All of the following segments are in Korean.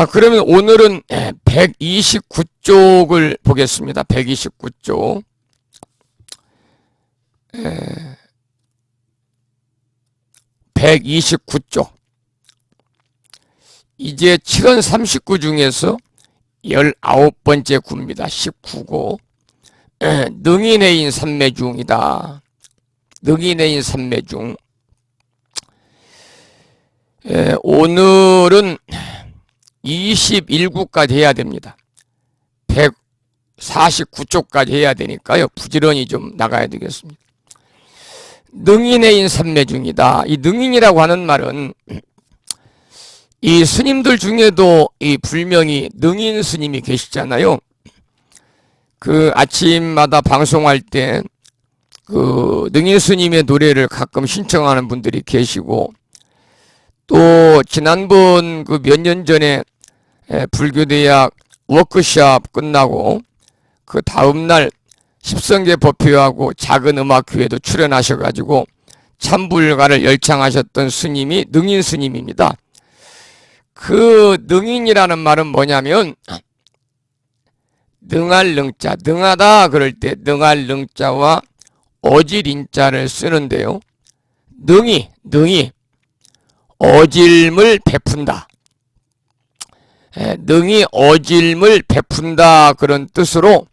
자, 그러면 오늘은 129쪽을 보겠습니다. 129쪽. 129쪽. 이제 7원 39 중에서 19번째 구입니다. 19고. 능인해인 삼매중이다. 능인해인 삼매중. 오늘은 21구까지 해야 됩니다. 149쪽까지 해야 되니까요. 부지런히 좀 나가야 되겠습니다. 능인해인 삼매중이다. 이 능인이라고 하는 말은 이 스님들 중에도 이 불명이 능인 스님이 계시잖아요. 그 아침마다 방송할 때 그 능인 스님의 노래를 가끔 신청하는 분들이 계시고, 또 지난번 그 몇 년 전에 불교대학 워크숍 끝나고 그 다음날 십성계 법회하고 작은 음악회에도 출연하셔가지고 참불가를 열창하셨던 스님이 능인 스님입니다. 그 능인이라는 말은 뭐냐면 능할 능자, 능하다 그럴 때 능할 능자와 어질인자를 쓰는데요. 능이 어질을 베푼다. 능이 어질을 베푼다 그런 뜻으로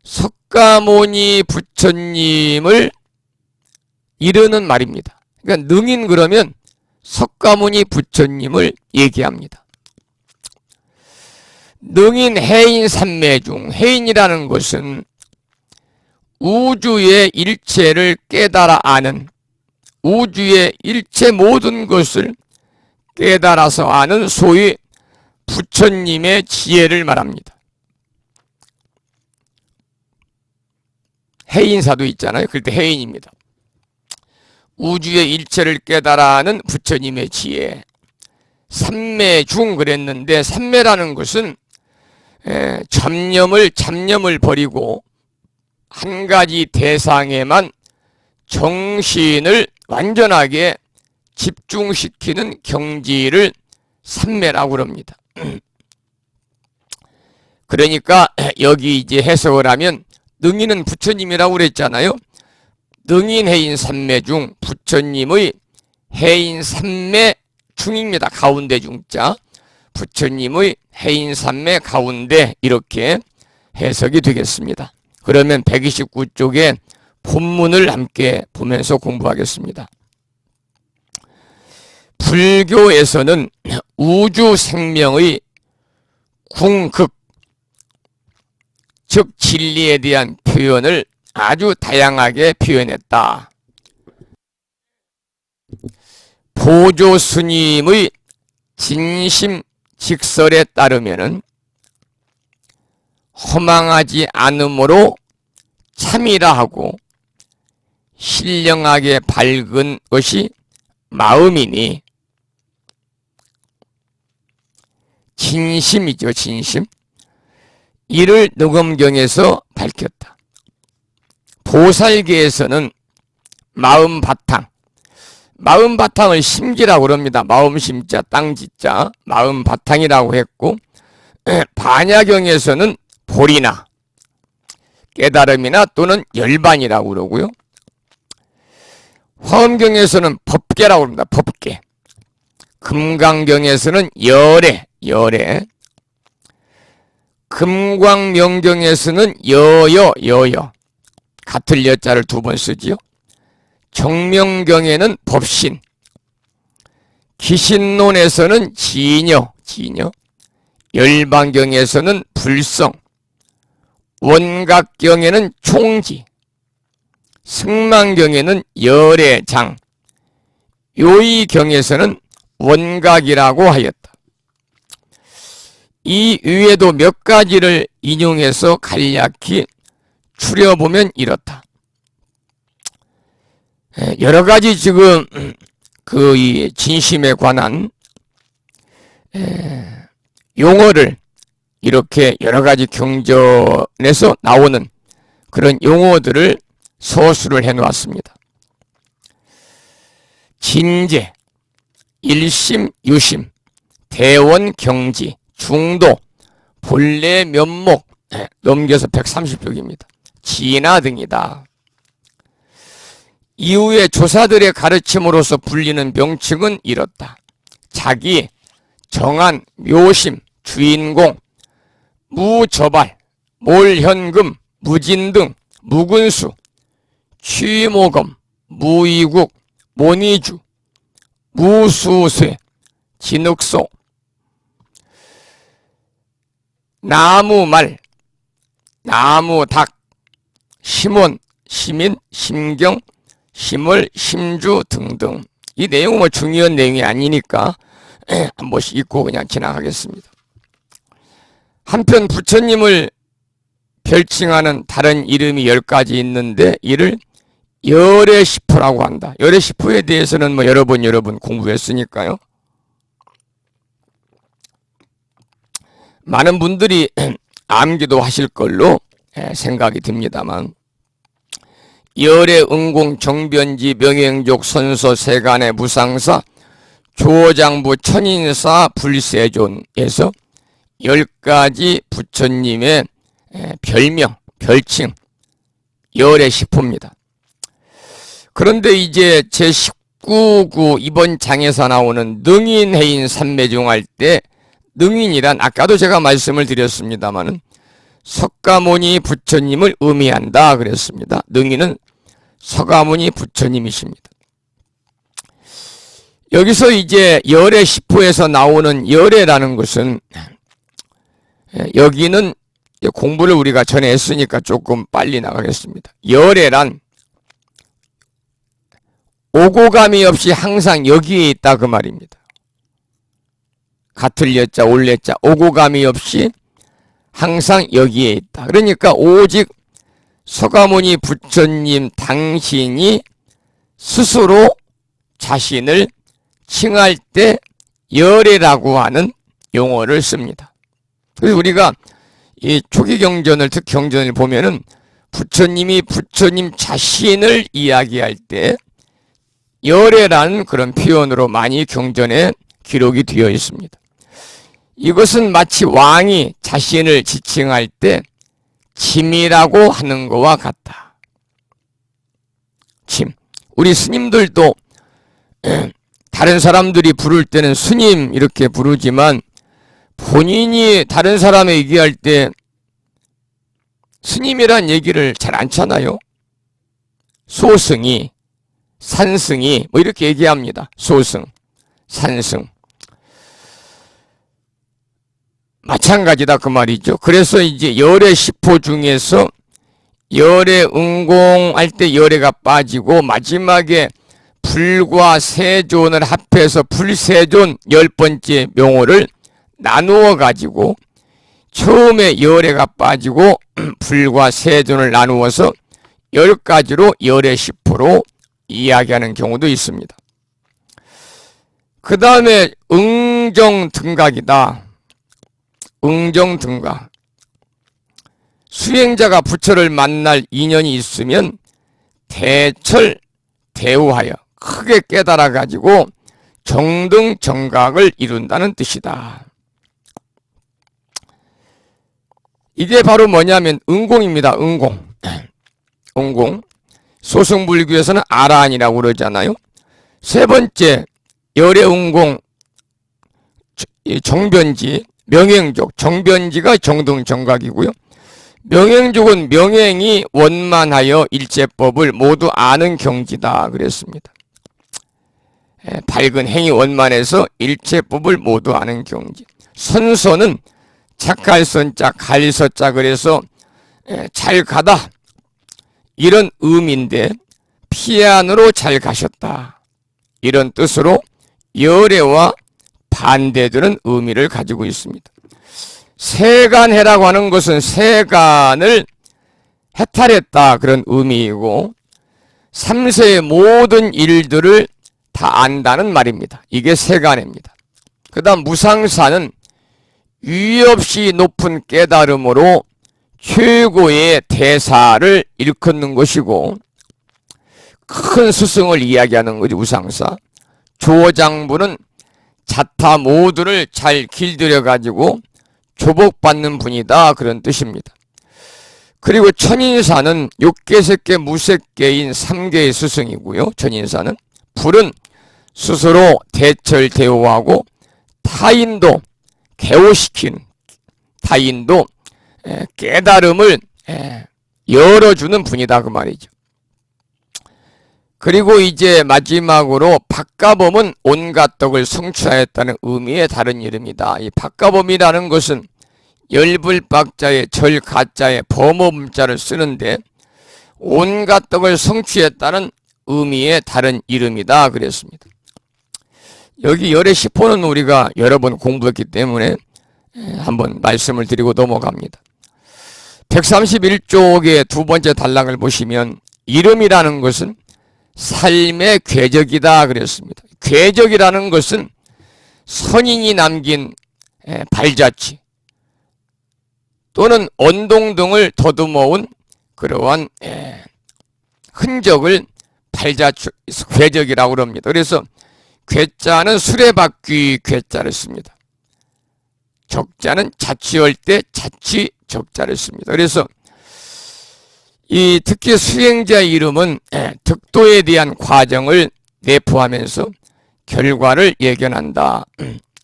석가모니 부처님을 이르는 말입니다. 그러니까 능인 그러면 석가모니 부처님을 얘기합니다. 능인 해인 삼매중. 해인이라는 것은 우주의 일체를 깨달아 아는, 우주의 일체 모든 것을 깨달아서 아는 소위 부처님의 지혜를 말합니다. 해인사도 있잖아요. 그럴 때 해인입니다. 우주의 일체를 깨달아 아는 부처님의 지혜. 삼매중 그랬는데, 삼매라는 것은 잡념을 버리고 한 가지 대상에만 정신을 완전하게 집중시키는 경지를 삼매라고 합니다. 그러니까 여기 이제 해석을 하면 능인은 부처님이라고 그랬잖아요. 능인 해인 삼매중, 부처님의 해인 삼매 중입니다. 가운데 중자. 부처님의 해인 삼매 가운데, 이렇게 해석이 되겠습니다. 그러면 129쪽에 본문을 함께 보면서 공부하겠습니다. 불교에서는 우주 생명의 궁극, 즉 진리에 대한 표현을 아주 다양하게 표현했다. 보조 스님의 진심 직설에 따르면은 허망하지 않음으로 참이라 하고 신령하게 밝은 것이 마음이니, 진심이죠, 진심. 이를 녹음경에서 밝혔다. 보살계에서는 마음 바탕을 심지라고 합니다. 마음 심자, 땅 지자, 마음 바탕이라고 했고, 반야경에서는 볼이나 깨달음이나 또는 열반이라고 그러고요. 화엄경에서는 법계라고 합니다. 법계. 금강경에서는 열애. 금광명경에서는 여여. 같을 여자를 두 번 쓰지요. 정명경에는 법신. 기신론에서는 지녀. 열반경에서는 불성. 원각경에는 총지. 승만경에는 열애장. 요의경에서는 원각이라고 하였다. 이 위에도 몇 가지를 인용해서 간략히 추려보면 이렇다. 여러 가지 지금 그 이 진심에 관한 용어를 이렇게 여러 가지 경전에서 나오는 그런 용어들을 서술을 해 놓았습니다. 진제, 일심, 유심, 대원, 경지, 중도, 본래 면목, 넘겨서 130쪽입니다. 진화 등이다. 이후에 조사들의 가르침으로서 불리는 명칭은 이렇다. 자기, 정한, 묘심, 주인공, 무저발, 몰현금, 무진등, 무근수, 취모검, 무이국, 모니주, 무수쇠, 진흙소, 나무말, 나무닭, 심원, 시민, 심경, 심월, 심주 등등. 이 내용은 뭐 중요한 내용이 아니니까 한 번씩 읽고 그냥 지나가겠습니다. 한편 부처님을 별칭하는 다른 이름이 10가지 있는데 이를 열애시푸라고 한다. 열애시푸에 대해서는 뭐 여러 번 공부했으니까요. 많은 분들이 암기도 하실 걸로 생각이 듭니다만, 열애, 응공, 정변지, 명행족, 선서, 세간의 무상사, 조장부, 천인사, 불세존에서 10가지 부처님의 별명, 별칭, 열애시푸입니다. 그런데 이제 제19구 이번 장에서 나오는 능인해인 삼매중 할 때 능인이란 아까도 제가 말씀을 드렸습니다마는 석가모니 부처님을 의미한다 그랬습니다. 능인은 석가모니 부처님이십니다. 여기서 이제 열애시푸에서 나오는 열애라는 것은, 여기는 공부를 우리가 전에 했으니까 조금 빨리 나가겠습니다. 열애란 오고감이 없이 항상 여기에 있다 그 말입니다. 같을 여자 올레자 오고감이 없이 항상 여기에 있다. 그러니까 오직 석가모니 부처님 당신이 스스로 자신을 칭할 때 열애라고 하는 용어를 씁니다. 그래서 우리가 이 초기 경전을, 특히 경전을 보면은 부처님이 부처님 자신을 이야기할 때 열애라는 그런 표현으로 많이 경전에 기록이 되어 있습니다. 이것은 마치 왕이 자신을 지칭할 때 짐이라고 하는 것과 같다. 짐. 우리 스님들도 다른 사람들이 부를 때는 스님 이렇게 부르지만 본인이 다른 사람에 얘기할 때 스님이란 얘기를 잘 안 하잖아요. 소승이, 산승이 뭐 이렇게 얘기합니다. 소승, 산승. 마찬가지다 그 말이죠. 그래서 이제 열애시포 중에서 열애 응공할 때 열애가 빠지고 마지막에 불과 세존을 합해서 불세존 10번째 명호를 나누어 가지고 처음에 열애가 빠지고 불과 세존을 나누어서 10가지로 열애시포로 이야기하는 경우도 있습니다. 그 다음에 응정등각이다. 응정등각. 수행자가 부처를 만날 인연이 있으면 대철 대우하여 크게 깨달아 가지고 정등정각을 이룬다는 뜻이다. 이게 바로 뭐냐면 응공입니다. 응공. 응공. 소승불교에서는 아라한이라고 그러잖아요. 세 번째 열애응공 정변지, 명행족. 정변지가 정등정각이고요. 명행족은 명행이 원만하여 일체법을 모두 아는 경지다 그랬습니다. 밝은 행이 원만해서 일체법을 모두 아는 경지. 선서는 착할 선자, 갈서자 그래서 잘 가다 이런 의미인데 피안으로 잘 가셨다 이런 뜻으로 열애와 반대되는 의미를 가지고 있습니다. 세간해라고 하는 것은 세간을 해탈했다 그런 의미이고 삼세의 모든 일들을 다 안다는 말입니다. 이게 세간해입니다. 그 다음 무상사는 유의 없이 높은 깨달음으로 최고의 대사를 일컫는 것이고 큰 스승을 이야기하는 것이 우상사. 조장부는 자타 모두를 잘 길들여 가지고 조복받는 분이다, 그런 뜻입니다. 그리고 천인사는 육계, 색계, 무색계인 3계의 스승이고요. 천인사는 불은 스스로 대철대오하고 타인도 개오시키는, 타인도 깨달음을 열어주는 분이다, 그 말이죠. 그리고 이제 마지막으로 박가범은 온갖 덕을 성취하였다는 의미의 다른 이름이다. 이 박가범이라는 것은 열불박자에 절가자에 범어문자를 쓰는데 온갖 덕을 성취했다는 의미의 다른 이름이다, 그랬습니다. 여기 열의 시포는 우리가 여러 번 공부했기 때문에 한번 말씀을 드리고 넘어갑니다. 131쪽의 두 번째 단락을 보시면 이름이라는 것은 삶의 궤적이다, 그랬습니다. 궤적이라는 것은 선인이 남긴 발자취 또는 언동 등을 더듬어온 그러한 흔적을 궤적이라고 합니다. 그래서 궤자는 수레바퀴 궤자를 씁니다. 적자는 자취할 때 자취 적자를 씁니다. 그래서 이 특히 수행자의 이름은 득도에 대한 과정을 내포하면서 결과를 예견한다.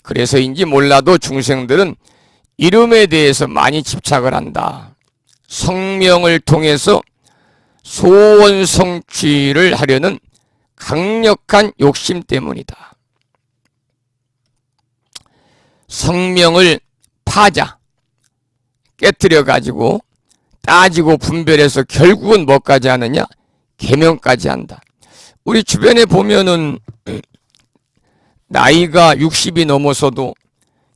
그래서인지 몰라도 중생들은 이름에 대해서 많이 집착을 한다. 성명을 통해서 소원 성취를 하려는 강력한 욕심 때문이다. 성명을 파자, 깨뜨려 가지고 따지고 분별해서 결국은 뭐까지 하느냐? 계명까지 한다. 우리 주변에 보면은 나이가 60이 넘어서도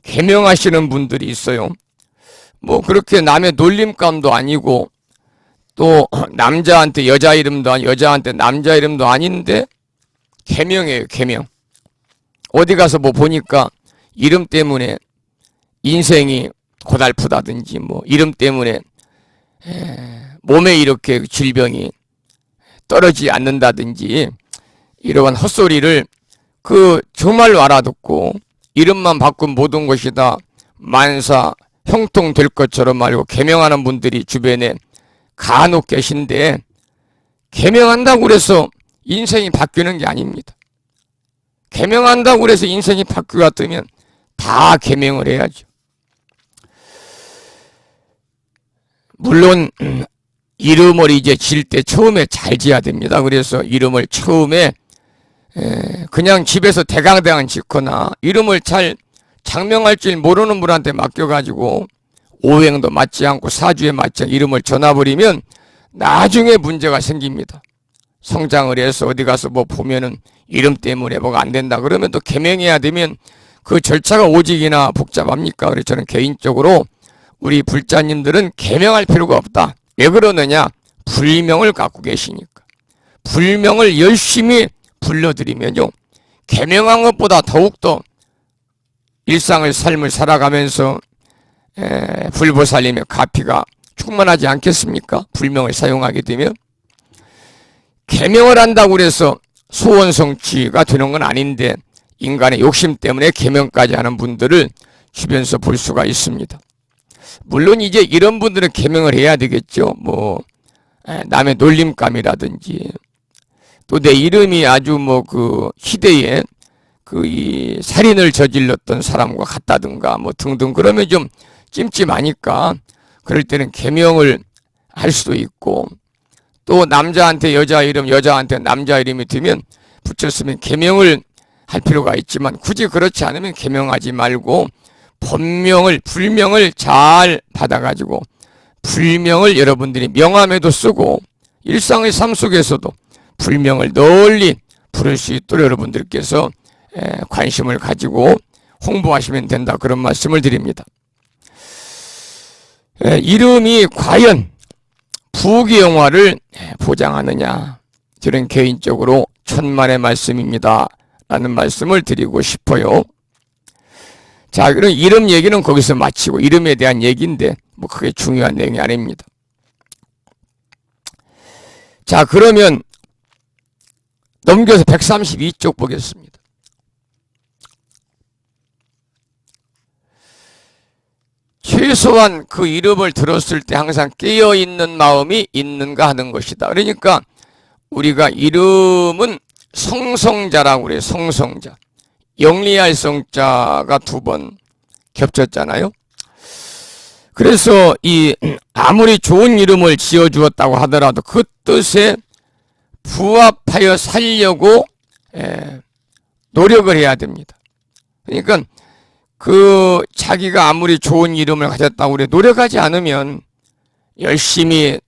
계명하시는 분들이 있어요. 뭐 그렇게 남의 놀림감도 아니고 또 남자한테 여자 이름도 아니고 여자한테 남자 이름도 아닌데 계명이에요, 계명. 어디 가서 뭐 보니까 이름 때문에 인생이 고달프다든지 뭐 이름 때문에 몸에 이렇게 질병이 떨어지지 않는다든지 이러한 헛소리를 정말로 알아듣고 이름만 바꾼 모든 것이 다 만사 형통될 것처럼 말고 계명하는 분들이 주변에 간혹 계신데 계명한다고 그래서 인생이 바뀌는 게 아닙니다. 계명한다고 그래서 인생이 바뀌고 같으면 다 계명을 해야죠. 물론 이름을 이제 질 때 처음에 잘 지어야 됩니다. 그래서 이름을 처음에 그냥 집에서 대강대강 짓거나 이름을 잘 장명할 줄 모르는 분한테 맡겨가지고 오행도 맞지 않고 사주에 맞지 않고 이름을 전화버리면 나중에 문제가 생깁니다. 성장을 해서 어디 가서 뭐 보면은 이름 때문에 뭐가 안 된다 그러면 또 계명해야 되면 그 절차가 오직이나 복잡합니까? 그래서 저는 개인적으로 우리 불자님들은 계명할 필요가 없다. 왜 그러느냐? 불명을 갖고 계시니까. 불명을 열심히 불러드리면요, 계명한 것보다 더욱더 일상의 삶을 살아가면서 불보살님의 가피가 충만하지 않겠습니까? 불명을 사용하게 되면. 계명을 한다고 해서 소원 성취가 되는 건 아닌데 인간의 욕심 때문에 계명까지 하는 분들을 주변에서 볼 수가 있습니다. 물론 이제 이런 분들은 계명을 해야 되겠죠. 뭐 남의 놀림감이라든지 또 내 이름이 아주 뭐 그 시대에 이 살인을 저질렀던 사람과 같다든가 뭐 등등 그러면 좀 찜찜하니까 그럴 때는 계명을 할 수도 있고 또 남자한테 여자 이름 여자한테 남자 이름이 되면 붙였으면 계명을 할 필요가 있지만 굳이 그렇지 않으면 계명하지 말고 불명을 잘 받아가지고 불명을 여러분들이 명함에도 쓰고 일상의 삶 속에서도 불명을 널리 부를 수 있도록 여러분들께서 관심을 가지고 홍보하시면 된다, 그런 말씀을 드립니다. 이름이 과연 부귀영화를 보장하느냐, 저는 개인적으로 천만의 말씀입니다 라는 말씀을 드리고 싶어요. 자, 그럼 이름 얘기는 거기서 마치고 이름에 대한 얘기인데 뭐 그게 중요한 내용이 아닙니다. 자, 그러면 넘겨서 132쪽 보겠습니다. 최소한 그 이름을 들었을 때 항상 깨어있는 마음이 있는가 하는 것이다. 그러니까 우리가 이름은 성성자라고 그래요. 성성자. 영리할 성자가 2번 겹쳤잖아요. 그래서 이 아무리 좋은 이름을 지어주었다고 하더라도 그 뜻에 부합하여 살려고 노력을 해야 됩니다. 그러니까 그 자기가 아무리 좋은 이름을 가졌다고 그래 노력하지 않으면, 열심히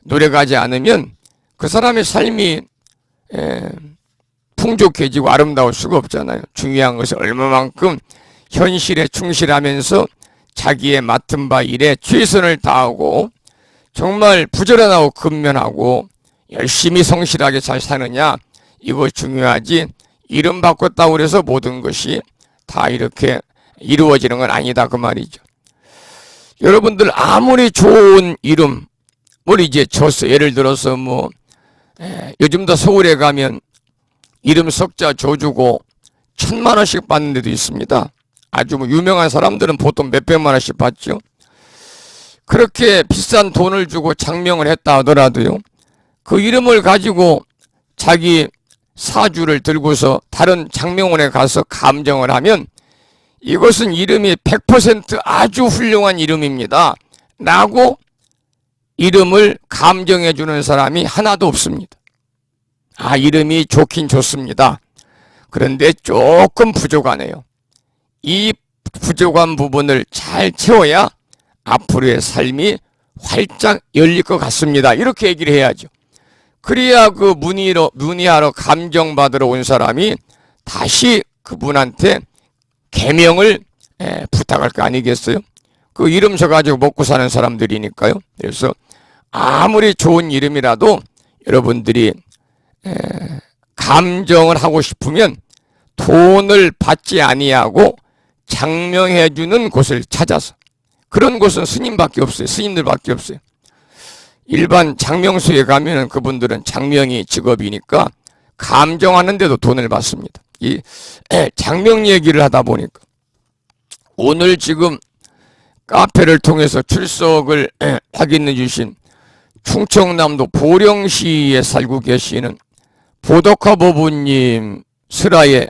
노력하지 않으면 그 사람의 삶이 풍족해지고 아름다울 수가 없잖아요. 중요한 것은 얼마만큼 현실에 충실하면서 자기의 맡은 바 일에 최선을 다하고 정말 부지런하고 근면하고 열심히 성실하게 잘 사느냐, 이거 중요하지, 이름 바꿨다고 해서 모든 것이 다 이렇게 이루어지는 건 아니다 그 말이죠. 여러분들 아무리 좋은 이름을 이제 줬어. 예를 들어서 요즘도 서울에 가면 이름 석자 줘주고 1,000만 원씩 받는 데도 있습니다. 아주 유명한 사람들은 보통 몇백만 원씩 받죠. 그렇게 비싼 돈을 주고 장명을 했다 하더라도요, 그 이름을 가지고 자기 사주를 들고서 다른 장명원에 가서 감정을 하면 이것은 이름이 100% 아주 훌륭한 이름입니다 라고 이름을 감정해 주는 사람이 하나도 없습니다. 아, 이름이 좋긴 좋습니다. 그런데 조금 부족하네요. 이 부족한 부분을 잘 채워야 앞으로의 삶이 활짝 열릴 것 같습니다. 이렇게 얘기를 해야죠. 그래야 그 문의하러 감정받으러 온 사람이 다시 그분한테 개명을 부탁할 거 아니겠어요? 그 이름 써가지고 먹고 사는 사람들이니까요. 그래서 아무리 좋은 이름이라도 여러분들이 감정을 하고 싶으면 돈을 받지 아니하고 장명해주는 곳을 찾아서, 그런 곳은 스님밖에 없어요. 스님들밖에 없어요. 일반 장명소에 가면은 그분들은 장명이 직업이니까 감정하는데도 돈을 받습니다. 이 장명 얘기를 하다 보니까 오늘 지금 카페를 통해서 출석을 확인해 주신 충청남도 보령시에 살고 계시는 보덕화 보부님 슬하에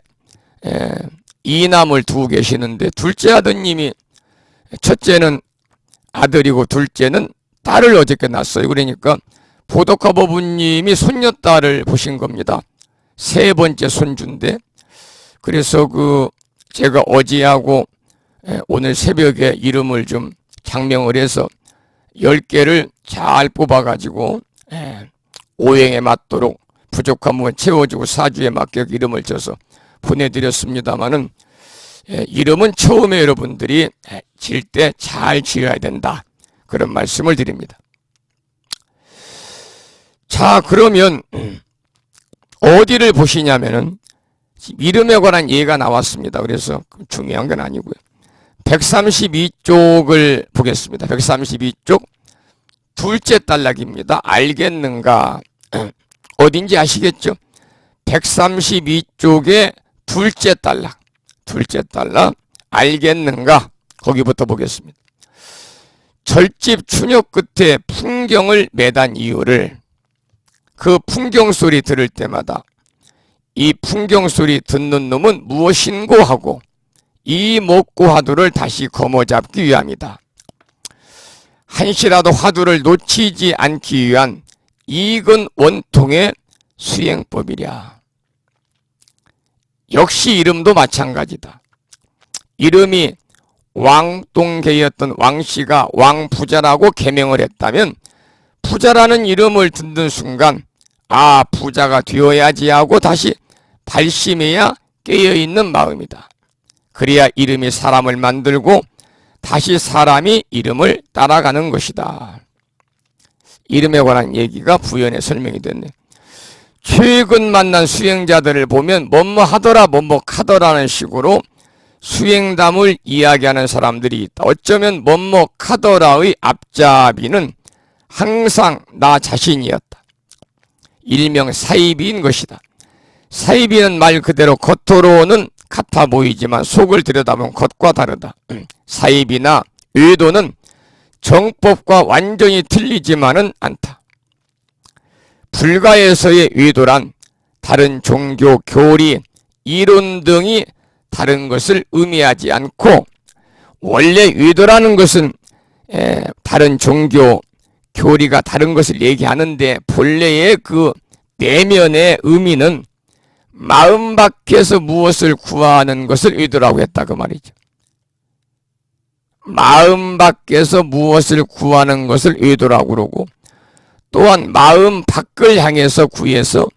이남을 두고 계시는데, 둘째 아드님이, 첫째는 아들이고 둘째는 딸을 어저께 낳았어요. 그러니까 보덕화 보부님이 손녀딸을 보신 겁니다. 3번째 손주인데, 그래서 제가 어제하고 오늘 새벽에 이름을 좀 장명을 해서 10개를 잘 뽑아가지고 오행에 맞도록 부족한 부분 채워주고 사주에 맞게 이름을 줘서 보내드렸습니다마는, 이름은 처음에 여러분들이 질 때 잘 지어야 된다, 그런 말씀을 드립니다. 자, 그러면 어디를 보시냐면은 이름에 관한 예가 나왔습니다. 그래서 중요한 건 아니고요. 132쪽을 보겠습니다. 132쪽 둘째 단락입니다. 알겠는가? 어딘지 아시겠죠? 132쪽의 둘째 단락 알겠는가? 거기부터 보겠습니다. 절집 추녀 끝에 풍경을 매단 이유를, 그 풍경 소리 들을 때마다 이 풍경 소리 듣는 놈은 무엇인고 하고 이 목구 화두를 다시 거머잡기 위함이다. 한시라도 화두를 놓치지 않기 위한 이근 원통의 수행법이랴. 역시 이름도 마찬가지다. 이름이 왕동계였던 왕씨가 왕부자라고 개명을 했다면, 부자라는 이름을 듣는 순간 아, 부자가 되어야지 하고 다시 발심해야 깨어있는 마음이다. 그래야 이름이 사람을 만들고 다시 사람이 이름을 따라가는 것이다. 이름에 관한 얘기가 부연에 설명이 됐네. 최근 만난 수행자들을 보면 뭐뭐 하더라 뭐뭐 카더라는 식으로 수행담을 이야기하는 사람들이 있다. 어쩌면 뭐뭐 카더라의 앞잡이는 항상 나 자신이었다. 일명 사이비인 것이다. 사이비는 말 그대로 겉으로는 같아 보이지만 속을 들여다보면 겉과 다르다. 사이비나 의도는 정법과 완전히 틀리지만은 않다. 불가에서의 의도란 다른 종교, 교리, 이론 등이 다른 것을 의미하지 않고, 원래 의도라는 것은 다른 종교, 교리가 다른 것을 얘기하는데, 본래의 그 내면의 의미는 마음 밖에서 무엇을 구하는 것을 의도라고 했다 그 말이죠. 마음 밖에서 무엇을 구하는 것을 의도라고 그러고, 또한 마음 밖을 향해서 구해서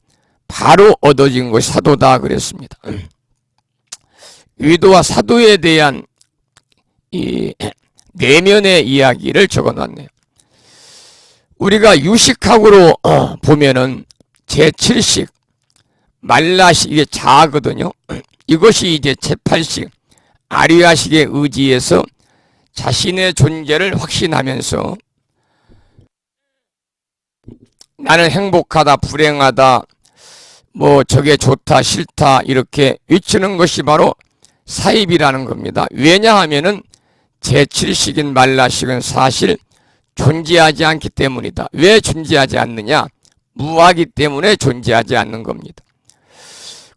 바로 얻어진 것이 사도다 그랬습니다. 의도와 사도에 대한 이 내면의 이야기를 적어놨네요. 우리가 유식학으로 보면은 제7식 말라식, 이게 자거든요. 이것이 이제 제8식 아리아식의 의지에서 자신의 존재를 확신하면서 나는 행복하다, 불행하다, 뭐 저게 좋다, 싫다 이렇게 외치는 것이 바로 사입이라는 겁니다. 왜냐하면은 제7식인 말라식은 사실 존재하지 않기 때문이다. 왜 존재하지 않느냐? 무하기 때문에 존재하지 않는 겁니다.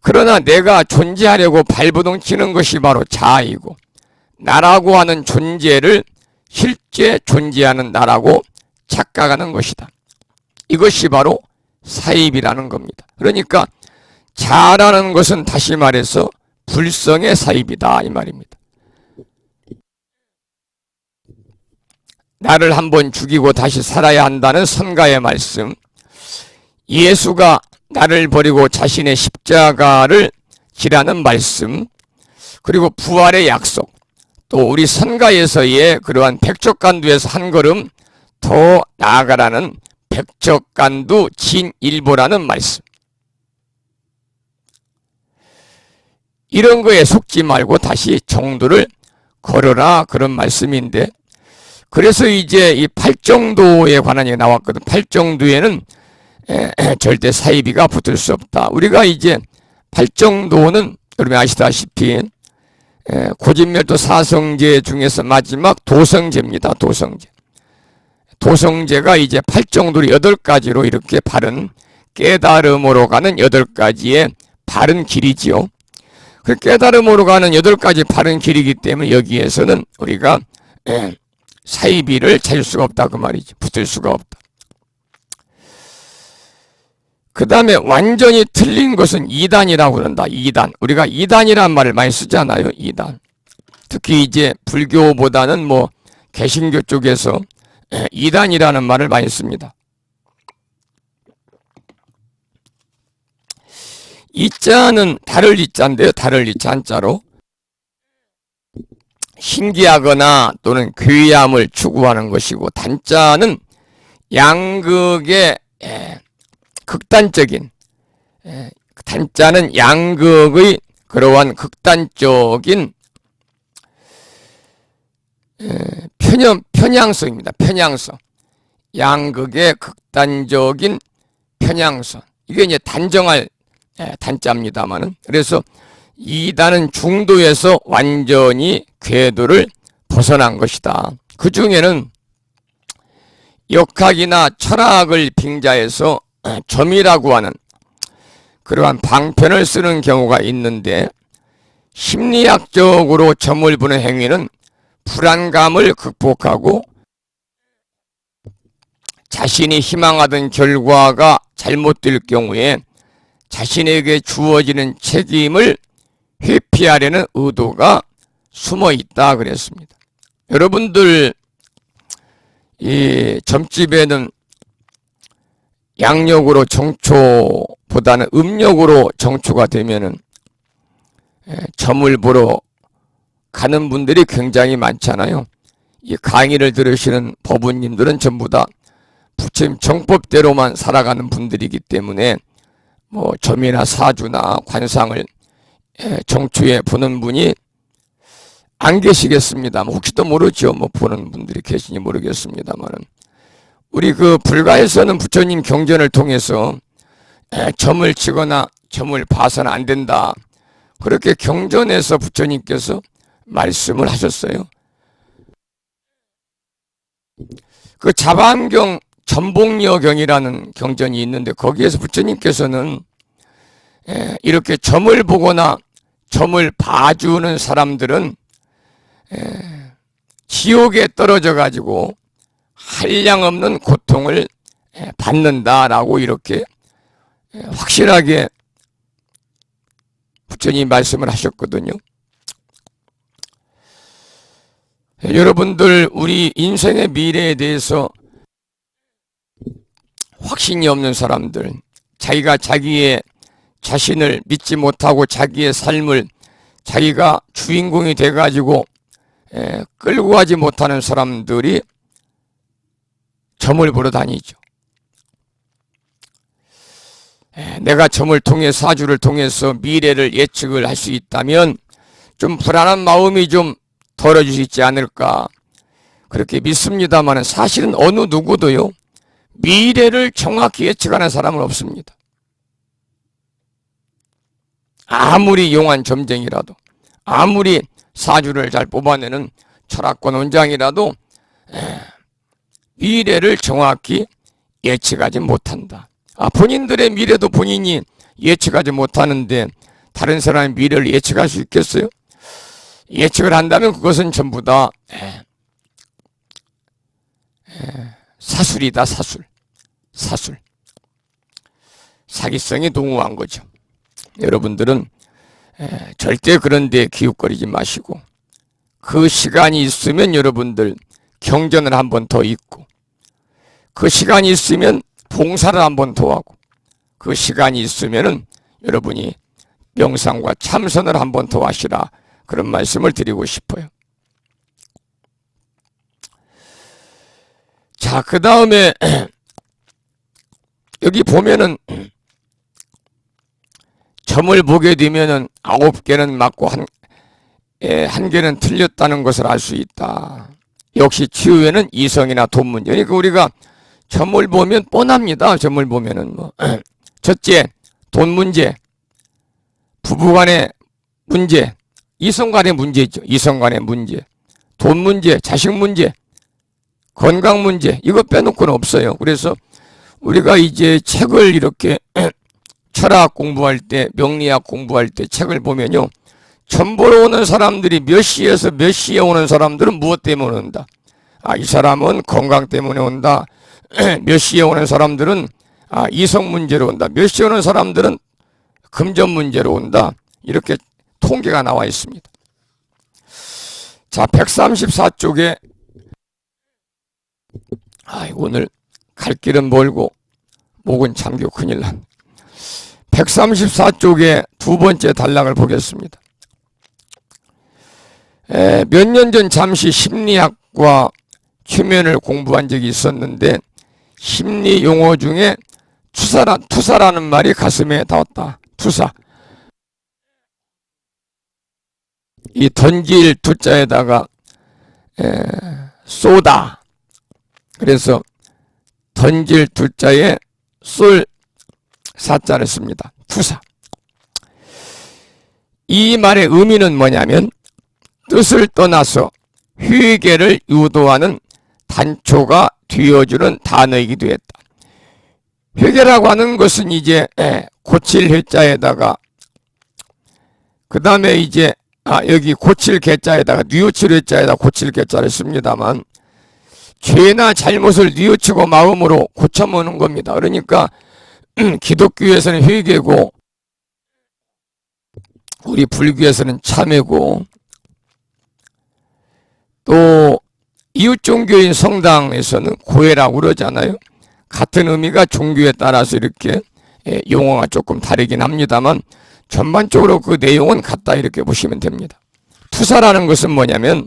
그러나 내가 존재하려고 발버둥 치는 것이 바로 자아이고, 나라고 하는 존재를 실제 존재하는 나라고 착각하는 것이다. 이것이 바로 사입이라는 겁니다. 그러니까 자아라는 것은 다시 말해서 불성의 사입이다 이 말입니다. 나를 한번 죽이고 다시 살아야 한다는 선가의 말씀, 예수가 나를 버리고 자신의 십자가를 지라는 말씀, 그리고 부활의 약속, 또 우리 선가에서의 그러한 백척간두에서 한 걸음 더 나아가라는 백척간두 진일보라는 말씀, 이런 거에 속지 말고 다시 정도를 걸어라 그런 말씀인데, 그래서 이제 이 팔정도에 관한 얘기가 나왔거든. 팔정도에는 절대 사이비가 붙을 수 없다. 우리가 이제 팔정도는 여러분 아시다시피 고진멸도 사성제 중에서 마지막 도성제입니다. 도성제. 도성제가 이제 팔정도를 8가지로 이렇게 바른 깨달음으로 가는 8가지의 바른 길이지요. 그 깨달음으로 가는 8가지 바른 길이기 때문에 여기에서는 우리가 사이비를 찾을 수가 없다 그 말이지. 붙을 수가 없다. 그 다음에 완전히 틀린 것은 이단이라고 그런다. 이단. 우리가 이단이란 말을 많이 쓰잖아요. 이단. 특히 이제 불교보다는 뭐 개신교 쪽에서 이단이라는 말을 많이 씁니다. 이자는 다를 이자인데요. 다를 이자 한자로 신기하거나 또는 괴이함을 추구하는 것이고, 단자는 양극의 극단적인, 단자는 양극의 그러한 극단적인 편향성입니다. 편향성. 양극의 극단적인 편향성. 이게 이제 단정할 단자입니다만은, 그래서 이단은 중도에서 완전히 궤도를 벗어난 것이다. 그 중에는 역학이나 철학을 빙자해서 점이라고 하는 그러한 방편을 쓰는 경우가 있는데, 심리학적으로 점을 보는 행위는 불안감을 극복하고 자신이 희망하던 결과가 잘못될 경우에 자신에게 주어지는 책임을 회피하려는 의도가 숨어 있다 그랬습니다. 여러분들 이 점집에는 양력으로 정초보다는 음력으로 정초가 되면은 점을 보러 가는 분들이 굉장히 많잖아요. 이 강의를 들으시는 법우님들은 전부 다 부처님 정법대로만 살아가는 분들이기 때문에 뭐 점이나 사주나 관상을 정초에 보는 분이 안 계시겠습니다. 혹시도 모르죠. 뭐 보는 분들이 계시니 모르겠습니다만은, 우리 그 불가에서는 부처님 경전을 통해서 점을 치거나 점을 봐서는 안 된다, 그렇게 경전에서 부처님께서 말씀을 하셨어요. 그 자반경 전복여경이라는 경전이 있는데 거기에서 부처님께서는 이렇게 점을 보거나 점을 봐주는 사람들은 지옥에 떨어져 가지고 한량없는 고통을 받는다라고 이렇게 확실하게 부처님이 말씀을 하셨거든요. 여러분들 우리 인생의 미래에 대해서 확신이 없는 사람들, 자기가 자기의 자신을 믿지 못하고 자기의 삶을 자기가 주인공이 돼가지고 끌고 가지 못하는 사람들이 점을 보러 다니죠. 내가 점을 통해 사주를 통해서 미래를 예측을 할 수 있다면 좀 불안한 마음이 좀 덜어질 수 있지 않을까 그렇게 믿습니다만 사실은 어느 누구도요 미래를 정확히 예측하는 사람은 없습니다. 아무리 용한 점쟁이라도 아무리 사주를 잘 뽑아내는 철학권 원장이라도 미래를 정확히 예측하지 못한다. 본인들의 미래도 본인이 예측하지 못하는데 다른 사람의 미래를 예측할 수 있겠어요? 예측을 한다면 그것은 전부 다 사술이다. 사술. 사기성이 동우한 거죠. 여러분들은 절대 그런 데 기웃거리지 마시고 그 시간이 있으면 여러분들 경전을 한 번 더 읽고 그 시간이 있으면 봉사를 한 번 더 하고 그 시간이 있으면은 여러분이 명상과 참선을 한 번 더 하시라 그런 말씀을 드리고 싶어요. 자, 그 다음에 여기 보면은 점을 보게 되면은 9개는 맞고 한 개는 틀렸다는 것을 알 수 있다. 역시 치유에는 이성이나 돈 문제. 그러니까 우리가 점을 보면 뻔합니다. 점을 보면은 첫째, 돈 문제, 부부간의 문제, 이성간의 문제죠. 이성간의 문제, 돈 문제, 자식 문제, 건강 문제, 이거 빼놓고는 없어요. 그래서 우리가 이제 책을 이렇게 철학 공부할 때, 명리학 공부할 때 책을 보면요. 점 보러 오는 사람들이 몇 시에서 몇 시에 오는 사람들은 무엇 때문에 온다. 이 사람은 건강 때문에 온다. 몇 시에 오는 사람들은 이성 문제로 온다. 몇 시에 오는 사람들은 금전 문제로 온다. 이렇게 통계가 나와 있습니다. 자, 134쪽에 오늘 갈 길은 멀고 목은 잠겨 큰일 난. 134쪽에 두 번째 단락을 보겠습니다. 몇 년 전 잠시 심리학과 최면을 공부한 적이 있었는데 심리 용어 중에 투사라는 말이 가슴에 닿았다. 투사. 이 던질 투자에다가 쏘다. 그래서 던질 투자에 쏠 사자를 씁니다. 투사. 이 말의 의미는 뭐냐면 뜻을 떠나서 회개를 유도하는 단초가 되어주는 단어이기도 했다. 회개라고 하는 것은 이제 고칠 회자에다가 그 다음에 이제 여기 고칠 개자에다가 뉘우칠 회자에다 고칠 개자를 씁니다만 죄나 잘못을 뉘우치고 마음으로 고쳐먹는 겁니다. 그러니까 기독교에서는 회개고 우리 불교에서는 참회고 또 이웃 종교인 성당에서는 고해라고 그러잖아요. 같은 의미가 종교에 따라서 이렇게 용어가 조금 다르긴 합니다만 전반적으로 그 내용은 같다 이렇게 보시면 됩니다. 투사라는 것은 뭐냐면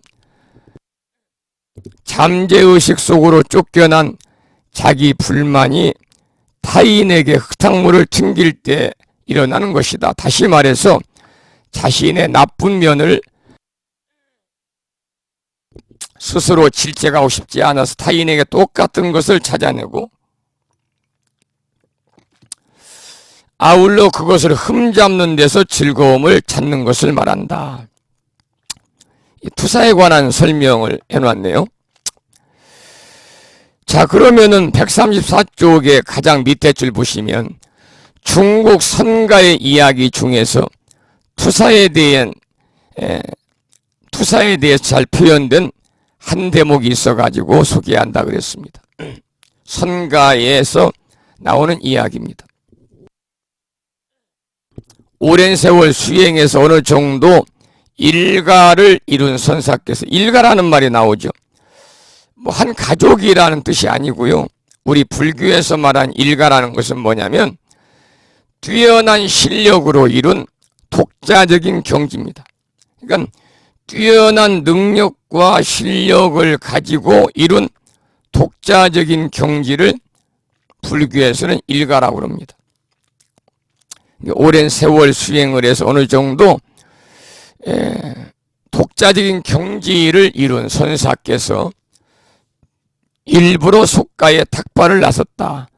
잠재의식 속으로 쫓겨난 자기 불만이 타인에게 흙탕물을 튕길 때 일어나는 것이다. 다시 말해서 자신의 나쁜 면을 스스로 질책하고 싶지 않아서 타인에게 똑같은 것을 찾아내고 아울러 그것을 흠잡는 데서 즐거움을 찾는 것을 말한다. 투사에 관한 설명을 해놨네요. 자, 그러면은 134쪽의 가장 밑에 줄 보시면 중국 선가의 이야기 중에서 투사에 대해서 잘 표현된 한 대목이 있어가지고 소개한다 그랬습니다. 선가에서 나오는 이야기입니다. 오랜 세월 수행해서 어느 정도 일가를 이룬 선사께서, 일가라는 말이 나오죠. 뭐 한 가족이라는 뜻이 아니고요. 우리 불교에서 말한 일가라는 것은 뭐냐면 뛰어난 실력으로 이룬 독자적인 경지입니다. 그러니까 뛰어난 능력과 실력을 가지고 이룬 독자적인 경지를 불교에서는 일가라고 합니다. 오랜 세월 수행을 해서 어느 정도 독자적인 경지를 이룬 선사께서 일부러 속가에 탁발을 나섰다.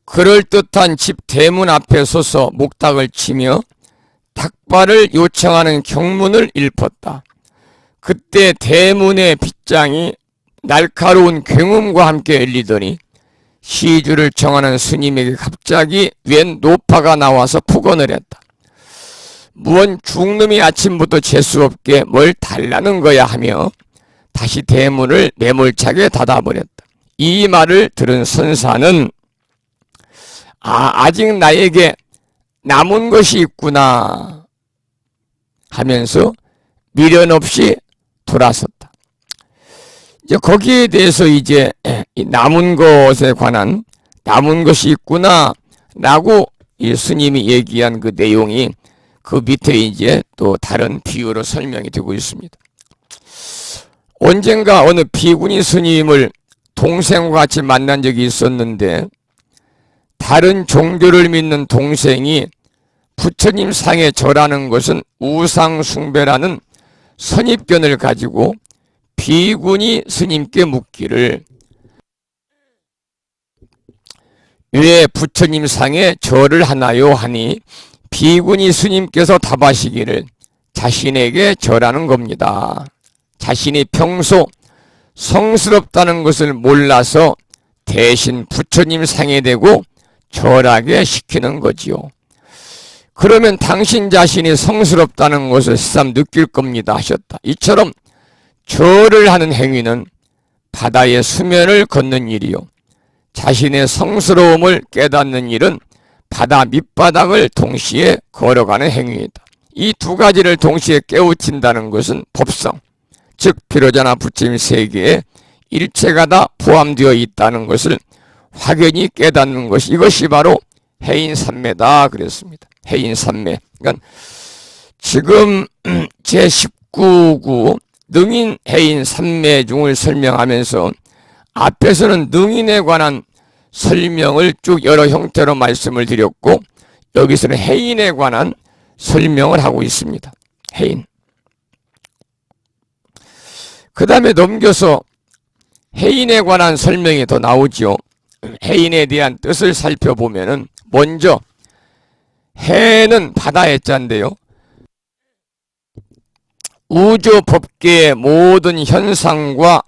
그럴듯한 집 대문 앞에 서서 목탁을 치며 탁발을 요청하는 경문을 읊었다. 그때 대문의 빗장이 날카로운 굉음과 함께 열리더니 시주를 청하는 스님에게 갑자기 웬 노파가 나와서 폭언을 했다. 무언 죽놈이 아침부터 재수없게 뭘 달라는 거야 하며 다시 대문을 매몰차게 닫아버렸다. 이 말을 들은 선사는 아직 나에게 남은 것이 있구나 하면서 미련 없이 돌아섰다. 이제 거기에 대해서 이제 남은 것에 관한 남은 것이 있구나 라고 이 스님이 얘기한 그 내용이 그 밑에 이제 또 다른 비유로 설명이 되고 있습니다. 언젠가 어느 비구니 스님을 동생과 같이 만난 적이 있었는데 다른 종교를 믿는 동생이 부처님 상에 절하는 것은 우상숭배라는 선입견을 가지고 비구니 스님께 묻기를 왜 부처님 상에 절을 하나요 하니 비구니 스님께서 답하시기를 자신에게 절하는 겁니다. 자신이 평소 성스럽다는 것을 몰라서 대신 부처님 상에 대고 절하게 시키는 거지요. 그러면 당신 자신이 성스럽다는 것을 새삼 느낄 겁니다 하셨다. 이처럼 절을 하는 행위는 바다의 수면을 걷는 일이요. 자신의 성스러움을 깨닫는 일은 바다 밑바닥을 동시에 걸어가는 행위이다. 이 두 가지를 동시에 깨우친다는 것은 법성, 즉 비로자나 부처님 세계에 일체가 다 포함되어 있다는 것을 확연히 깨닫는 것이 이것이 바로 해인삼매다 그랬습니다. 해인삼매. 그러니까 지금 제19구 능인 해인삼매 중을 설명하면서 앞에서는 능인에 관한 설명을 쭉 여러 형태로 말씀을 드렸고 여기서는 해인에 관한 설명을 하고 있습니다. 해인. 그 다음에 넘겨서 해인에 관한 설명이 더 나오죠. 해인에 대한 뜻을 살펴보면은 먼저 해는 바다의 자인데요. 우주 법계의 모든 현상과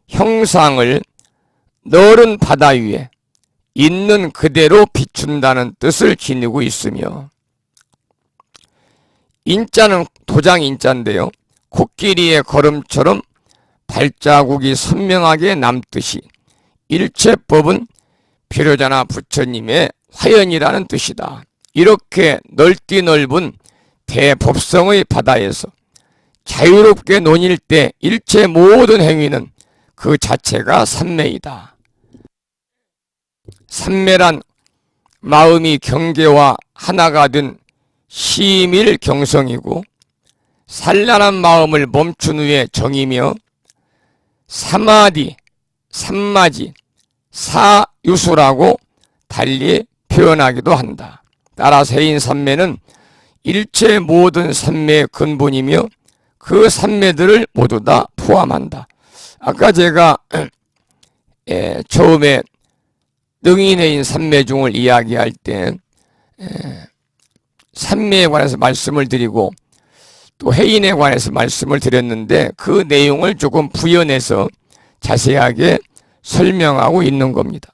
형상을 넓은 바다 위에 있는 그대로 비춘다는 뜻을 지니고 있으며 인자는 도장 인자인데요. 코끼리의 걸음처럼 발자국이 선명하게 남듯이 일체법은 비로자나 부처님의 화연이라는 뜻이다. 이렇게 넓디 넓은 대법성의 바다에서 자유롭게 논일 때 일체 모든 행위는 그 자체가 삼매이다. 삼매란 마음이 경계와 하나가 된 심일 경성이고 산란한 마음을 멈춘 후에 정이며 사마디, 삼마지, 사유수라고 달리 표현하기도 한다. 따라서 해인삼매는 일체 모든 삼매의 근본이며 그 삼매들을 모두 다 포함한다. 아까 제가 처음에 능인해인 삼매중을 이야기할 때 삼매에 관해서 말씀을 드리고 또 해인에 관해서 말씀을 드렸는데 그 내용을 조금 부연해서 자세하게 설명하고 있는 겁니다.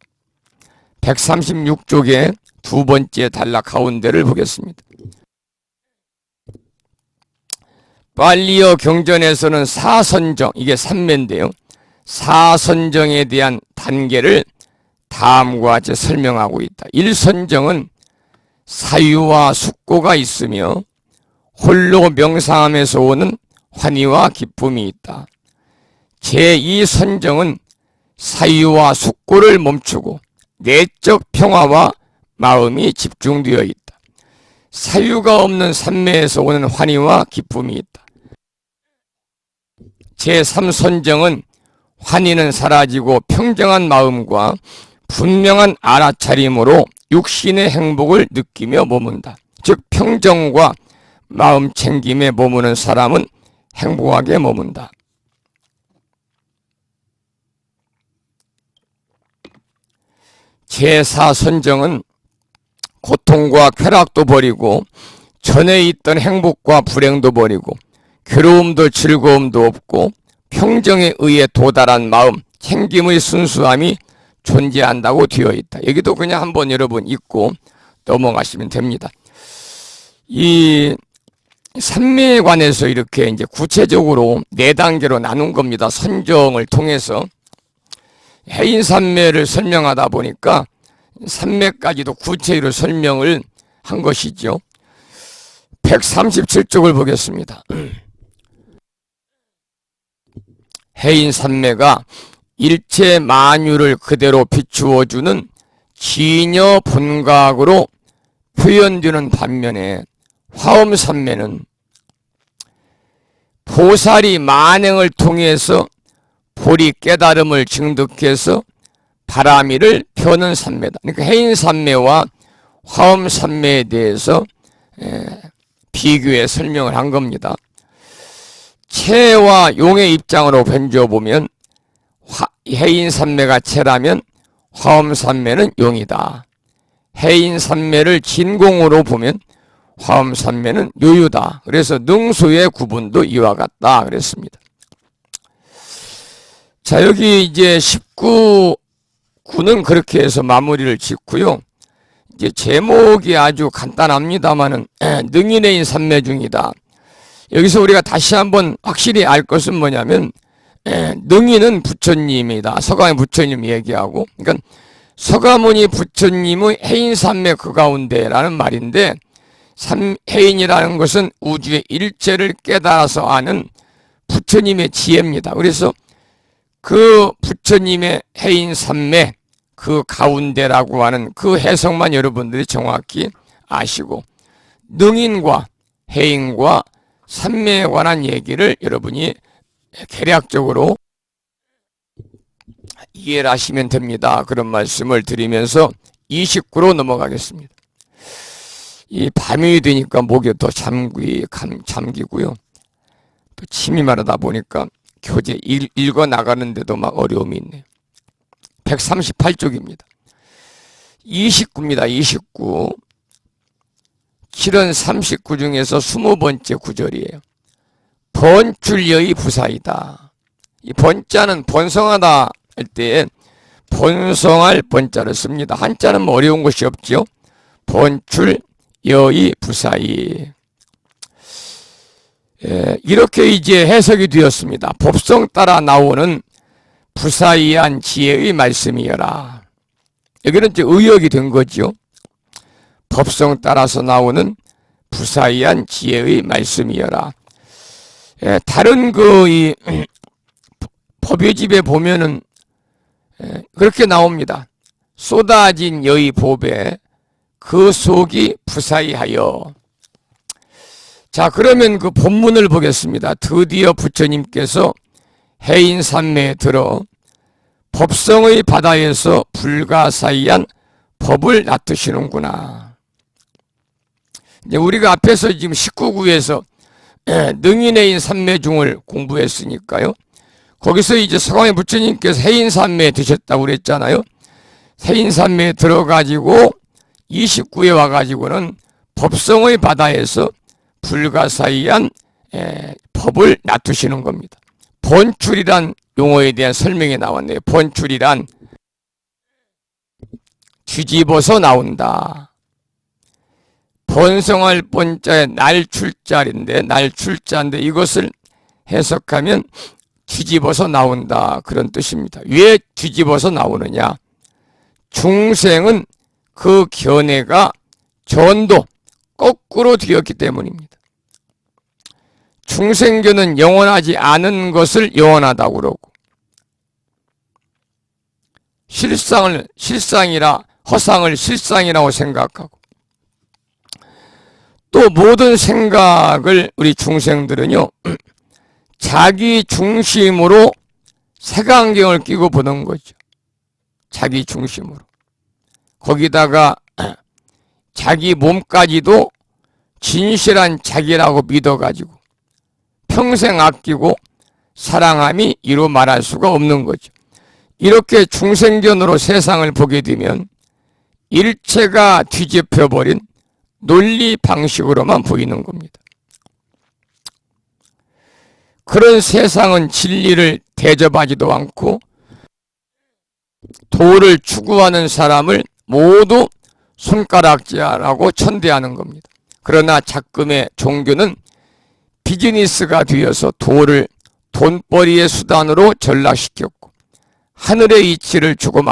136쪽의 두 번째 단락 가운데를 보겠습니다. 빨리어 경전에서는 사선정, 이게 삼매인데요. 사선정에 대한 단계를 다음과 같이 설명하고 있다. 1선정은 사유와 숙고가 있으며 홀로 명상함에서 오는 환희와 기쁨이 있다. 제2선정은 사유와 숙고를 멈추고 내적 평화와 마음이 집중되어 있다. 사유가 없는 삼매에서 오는 환희와 기쁨이 있다. 제3선정은 환희는 사라지고 평정한 마음과 분명한 알아차림으로 육신의 행복을 느끼며 머문다. 즉 평정과 마음 챙김에 머무는 사람은 행복하게 머문다. 제4선정은 고통과 쾌락도 버리고 전에 있던 행복과 불행도 버리고 괴로움도 즐거움도 없고 평정에 의해 도달한 마음, 챙김의 순수함이 존재한다고 되어 있다. 여기도 그냥 한번 여러분 읽고 넘어가시면 됩니다. 이 삼매에 관해서 이렇게 이제 구체적으로 네 단계로 나눈 겁니다. 선정을 통해서 해인 삼매를 설명하다 보니까 삼매까지도 구체로 설명을 한 것이죠. 137쪽을 보겠습니다. 해인 삼매가 일체 만유를 그대로 비추어주는 진여 본각으로 표현되는 반면에 화엄 삼매는 보살이 만행을 통해서 보리 깨달음을 증득해서 바라미를 펴는 삼매다. 그러니까 해인 삼매와 화엄 삼매에 대해서 비교해 설명을 한 겁니다. 채와 용의 입장으로 변주어보면 해인 삼매가 채라면 화엄 삼매는 용이다. 해인 삼매를 진공으로 보면 화엄 삼매는 요유다. 그래서 능수의 구분도 이와 같다 그랬습니다. 자, 여기 이제 19구는 그렇게 해서 마무리를 짓고요. 이제 제목이 아주 간단합니다만은 능인해인 삼매 중이다. 여기서 우리가 다시 한번 확실히 알 것은 뭐냐면 능인은 부처님이다. 서가모니 부처님 얘기하고, 그러니까 서가모니 부처님의 해인 삼매 그 가운데라는 말인데, 해인이라는 것은 우주의 일체를 깨달아서 아는 부처님의 지혜입니다. 그래서 그 부처님의 해인 삼매 그 가운데라고 하는 그 해석만 여러분들이 정확히 아시고, 능인과 해인과 삼매에 관한 얘기를 여러분이 개략적으로 이해를 하시면 됩니다. 그런 말씀을 드리면서 29로 넘어가겠습니다. 이 밤이 되니까 목이 더 잠기고요. 또 침이 마르다 보니까 교재 읽어 나가는데도 막 어려움이 있네요. 138쪽입니다. 29입니다. 29. 7은 39 중에서 20번째 구절이에요. 번출여의 부사이다. 이 번자는 번성하다 할 때 번성할 번자를 씁니다. 한자는 뭐 어려운 것이 없죠. 번출여의 부사이. 이렇게 이제 해석이 되었습니다. 법성 따라 나오는 부사이한 지혜의 말씀이여라. 여기는 이제 의역이 된 거죠. 법성 따라서 나오는 부사이한 지혜의 말씀이여라. 다른 이 법요집에 보면은 그렇게 나옵니다. 쏟아진 여의 법에 그 속이 부사이하여. 자, 그러면 그 본문을 보겠습니다. 드디어 부처님께서 해인 삼매에 들어 법성의 바다에서 불가사의한 법을 놔두시는구나. 이제 우리가 앞에서 지금 19구에서 능인해인 삼매중을 공부했으니까요. 거기서 이제 서강의 부처님께서 해인 삼매에 드셨다고 그랬잖아요. 해인 삼매에 들어가지고 29에 와가지고는 법성의 바다에서 불가사의한 법을 놔두시는 겁니다. 본출이란 용어에 대한 설명이 나왔네요. 본출이란 뒤집어서 나온다. 번성할 본자에 날출자인데 날출자인데 이것을 해석하면 뒤집어서 나온다 그런 뜻입니다. 왜 뒤집어서 나오느냐? 중생은 그 견해가 전도 거꾸로 되었기 때문입니다. 중생견은 영원하지 않은 것을 영원하다고 그러고 실상이라 허상을 실상이라고 생각하고 또 모든 생각을 우리 중생들은요 자기 중심으로 색안경을 끼고 보는 거죠. 자기 중심으로. 거기다가 자기 몸까지도 진실한 자기라고 믿어가지고 평생 아끼고 사랑함이 이루 말할 수가 없는 거죠. 이렇게 중생견으로 세상을 보게 되면 일체가 뒤집혀버린 논리 방식으로만 보이는 겁니다. 그런 세상은 진리를 대접하지도 않고 도를 추구하는 사람을 모두 손가락질하고 천대하는 겁니다. 그러나 작금의 종교는 비즈니스가 되어서 도를 돈벌이의 수단으로 전락시켰고 하늘의 이치를 주고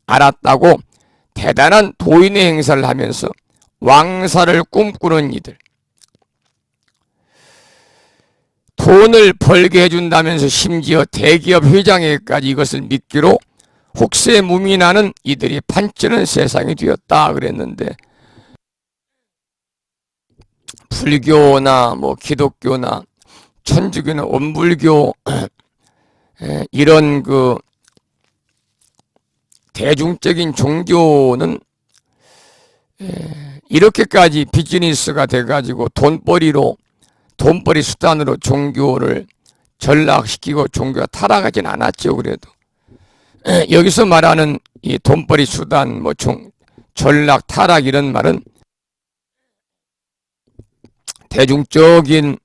알았다고 대단한 도인의 행사를 하면서 왕사를 꿈꾸는 이들, 돈을 벌게 해준다면서 심지어 대기업 회장에게까지 이것을 믿기로 혹세무민하는 이들이 판치는 세상이 되었다 그랬는데, 불교나 기독교나 천주교나 원불교 이런 그 대중적인 종교는 이렇게까지 비즈니스가 돼가지고 돈벌이 수단으로 종교를 전락시키고 종교가 타락하진 않았죠. 그래도 여기서 말하는 이 돈벌이 수단 전락 타락 이런 말은 대중적인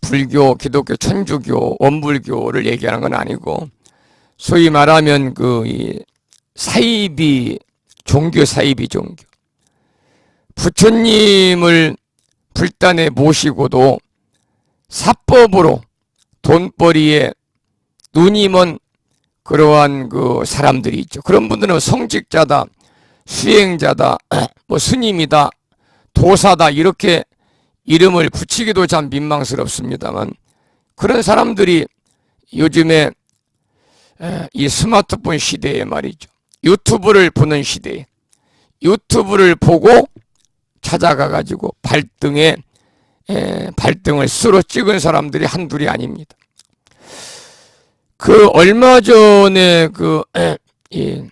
불교, 기독교, 천주교, 원불교를 얘기하는 건 아니고 소위 말하면 이 사이비 종교, 사이비 종교. 부처님을 불단에 모시고도 사법으로 돈벌이에 눈이 먼 그러한 그 사람들이 있죠. 그런 분들은 성직자다, 수행자다, 스님이다, 도사다 이렇게 이름을 붙이기도 참 민망스럽습니다만, 그런 사람들이 요즘에 이 스마트폰 시대에 말이죠. 유튜브를 보는 시대에 유튜브를 보고 찾아가가지고 발등을 스스로 찍은 사람들이 한둘이 아닙니다. 얼마 전에 이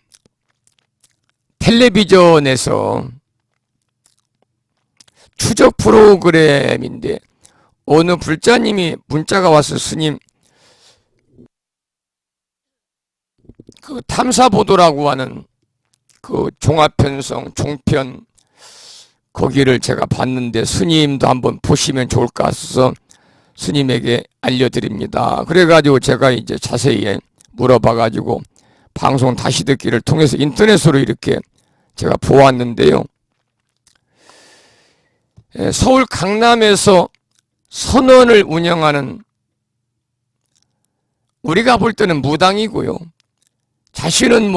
텔레비전에서 추적 프로그램인데 어느 불자님이 문자가 와서 스님 탐사보도라고 하는 종합편성 종편 거기를 제가 봤는데 스님도 한번 보시면 좋을까 해서 스님에게 알려드립니다. 그래가지고 제가 이제 자세히 물어봐가지고 방송 다시 듣기를 통해서 인터넷으로 이렇게 제가 보았는데요. 서울 강남에서 선원을 운영하는, 우리가 볼 때는 무당이고요. 자신은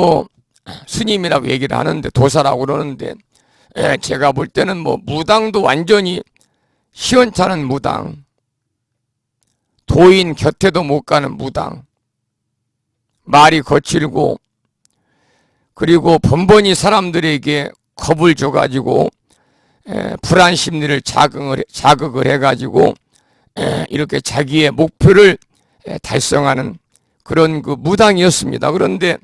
스님이라고 얘기를 하는데, 도사라고 그러는데, 제가 볼 때는 무당도 완전히 시원찮은 무당, 도인 곁에도 못 가는 무당, 말이 거칠고, 그리고 번번이 사람들에게 겁을 줘가지고 불안 심리를 자극을 해가지고 이렇게 자기의 목표를 달성하는 그런 무당이었습니다. 그런데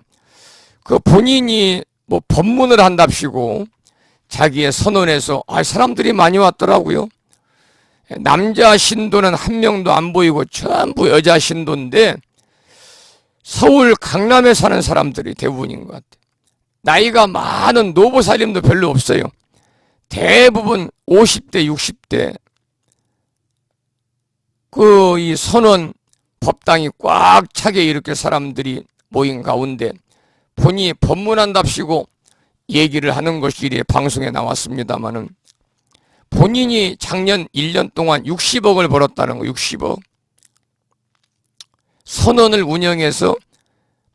본인이 법문을 한답시고 자기의 선언에서 사람들이 많이 왔더라고요. 남자 신도는 한 명도 안 보이고 전부 여자 신도인데 서울 강남에 사는 사람들이 대부분인 것 같아요. 나이가 많은 노보살님도 별로 없어요. 대부분 50대, 60대 그 이 선원 법당이 꽉 차게 이렇게 사람들이 모인 가운데 본인이 법문한답시고 얘기를 하는 것이 이래 방송에 나왔습니다마는 본인이 작년 1년 동안 60억을 벌었다는 거, 60억. 선원을 운영해서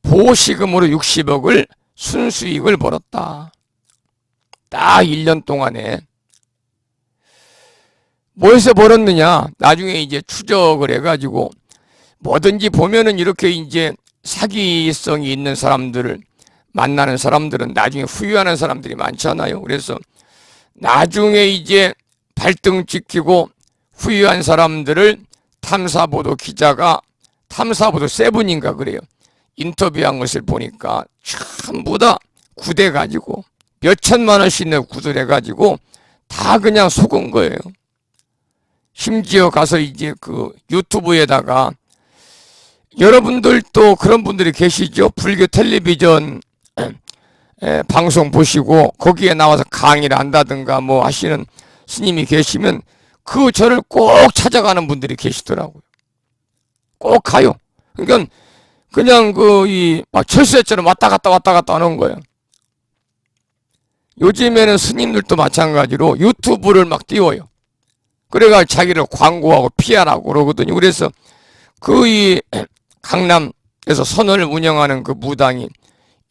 보시금으로 60억을 순수익을 벌었다. 딱 1년 동안에. 뭐해서 벌었느냐? 나중에 이제 추적을 해가지고 뭐든지 보면은 이렇게 이제 사기성이 있는 사람들을 만나는 사람들은 나중에 후회하는 사람들이 많잖아요. 그래서 나중에 이제 발등 찍히고 후회한 사람들을 탐사보도 기자가 탐사보도 세븐인가 그래요. 인터뷰한 것을 보니까 전부 다 구대가지고 몇천만 원씩 내고 구들해가지고 다 그냥 속은 거예요. 심지어 가서 이제 그 유튜브에다가 여러분들도 그런 분들이 계시죠? 불교 텔레비전 방송 보시고 거기에 나와서 강의를 한다든가 뭐 하시는 스님이 계시면 그 절을 꼭 찾아가는 분들이 계시더라고요. 꼭 가요. 그러니까 그냥 그 이 막 철새처럼 왔다 갔다 하는 거예요. 요즘에는 스님들도 마찬가지로 유튜브를 막 띄워요. 그래가 자기를 광고하고 PR하고 그러거든요. 그래서 그 이 강남에서 선원을 운영하는 그 무당이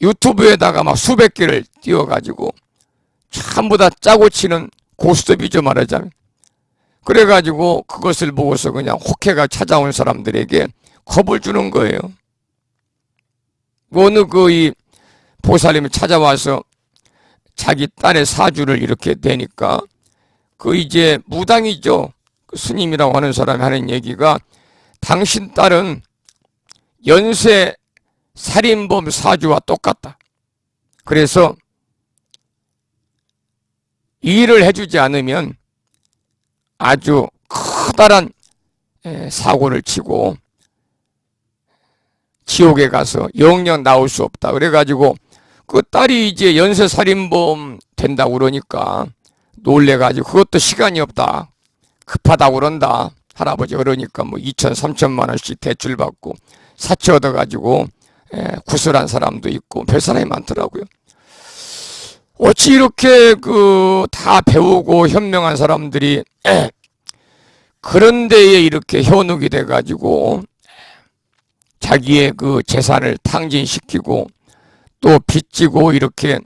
유튜브에다가 막 수백 개를 띄워가지고 전부 다 짜고 치는 고스톱이죠, 말하자면. 그래가지고 그것을 보고서 그냥 혹해가 찾아온 사람들에게 겁을 주는 거예요. 어느 그 이 보살님이 찾아와서 자기 딸의 사주를 이렇게 대니까 그 이제 무당이죠. 그 스님이라고 하는 사람이 하는 얘기가 당신 딸은 연쇄 살인범 사주와 똑같다. 그래서 일을 해주지 않으면 아주 커다란 사고를 치고 지옥에 가서 영영 나올 수 없다. 그래가지고 그 딸이 이제 연쇄살인범 된다고 그러니까 놀래가지고 그것도 시간이 없다. 급하다고 그런다. 할아버지 그러니까 뭐 2천, 3천만 원씩 대출 받고 사채 얻어가지고 구슬한 사람도 있고 별 사람이 많더라고요. 어찌 이렇게 그 다 배우고 현명한 사람들이 그런 데에 이렇게 현혹이 돼가지고 자기의 그 재산을 탕진시키고 또 빚지고 이렇게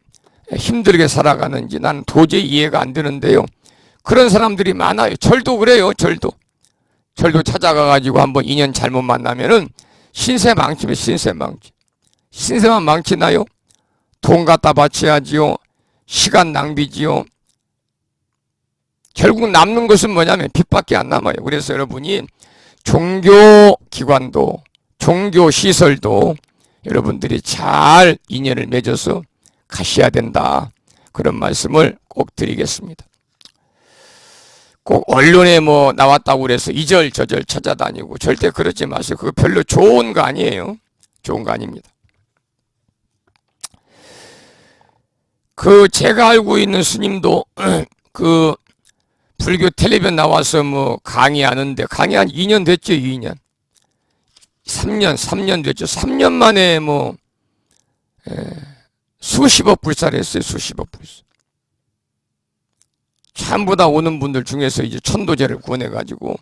힘들게 살아가는지 나는 도저히 이해가 안 되는데요. 그런 사람들이 많아요. 절도 그래요. 절도 찾아가가지고 한번 인연 잘못 만나면은 신세 망치면 신세 망치. 신세만 망치나요? 돈 갖다 바쳐야지요. 시간 낭비지요. 결국 남는 것은 뭐냐면 빚밖에 안 남아요. 그래서 여러분이 종교기관도 종교시설도 여러분들이 잘 인연을 맺어서 가셔야 된다. 그런 말씀을 꼭 드리겠습니다. 꼭 언론에 뭐 나왔다고 그래서 이절저절 찾아다니고 절대 그러지 마세요. 그거 별로 좋은 거 아니에요. 좋은 거 아닙니다. 그 제가 알고 있는 스님도 그 불교 텔레비전 나와서 뭐 강의하는데 강의 한 2년 됐죠. 2년 3년 됐죠. 3년 만에 뭐 수십억 불사를 했어요. 수십억 불사. 전부 다 오는 분들 중에서 이제 천도제를 구원해가지고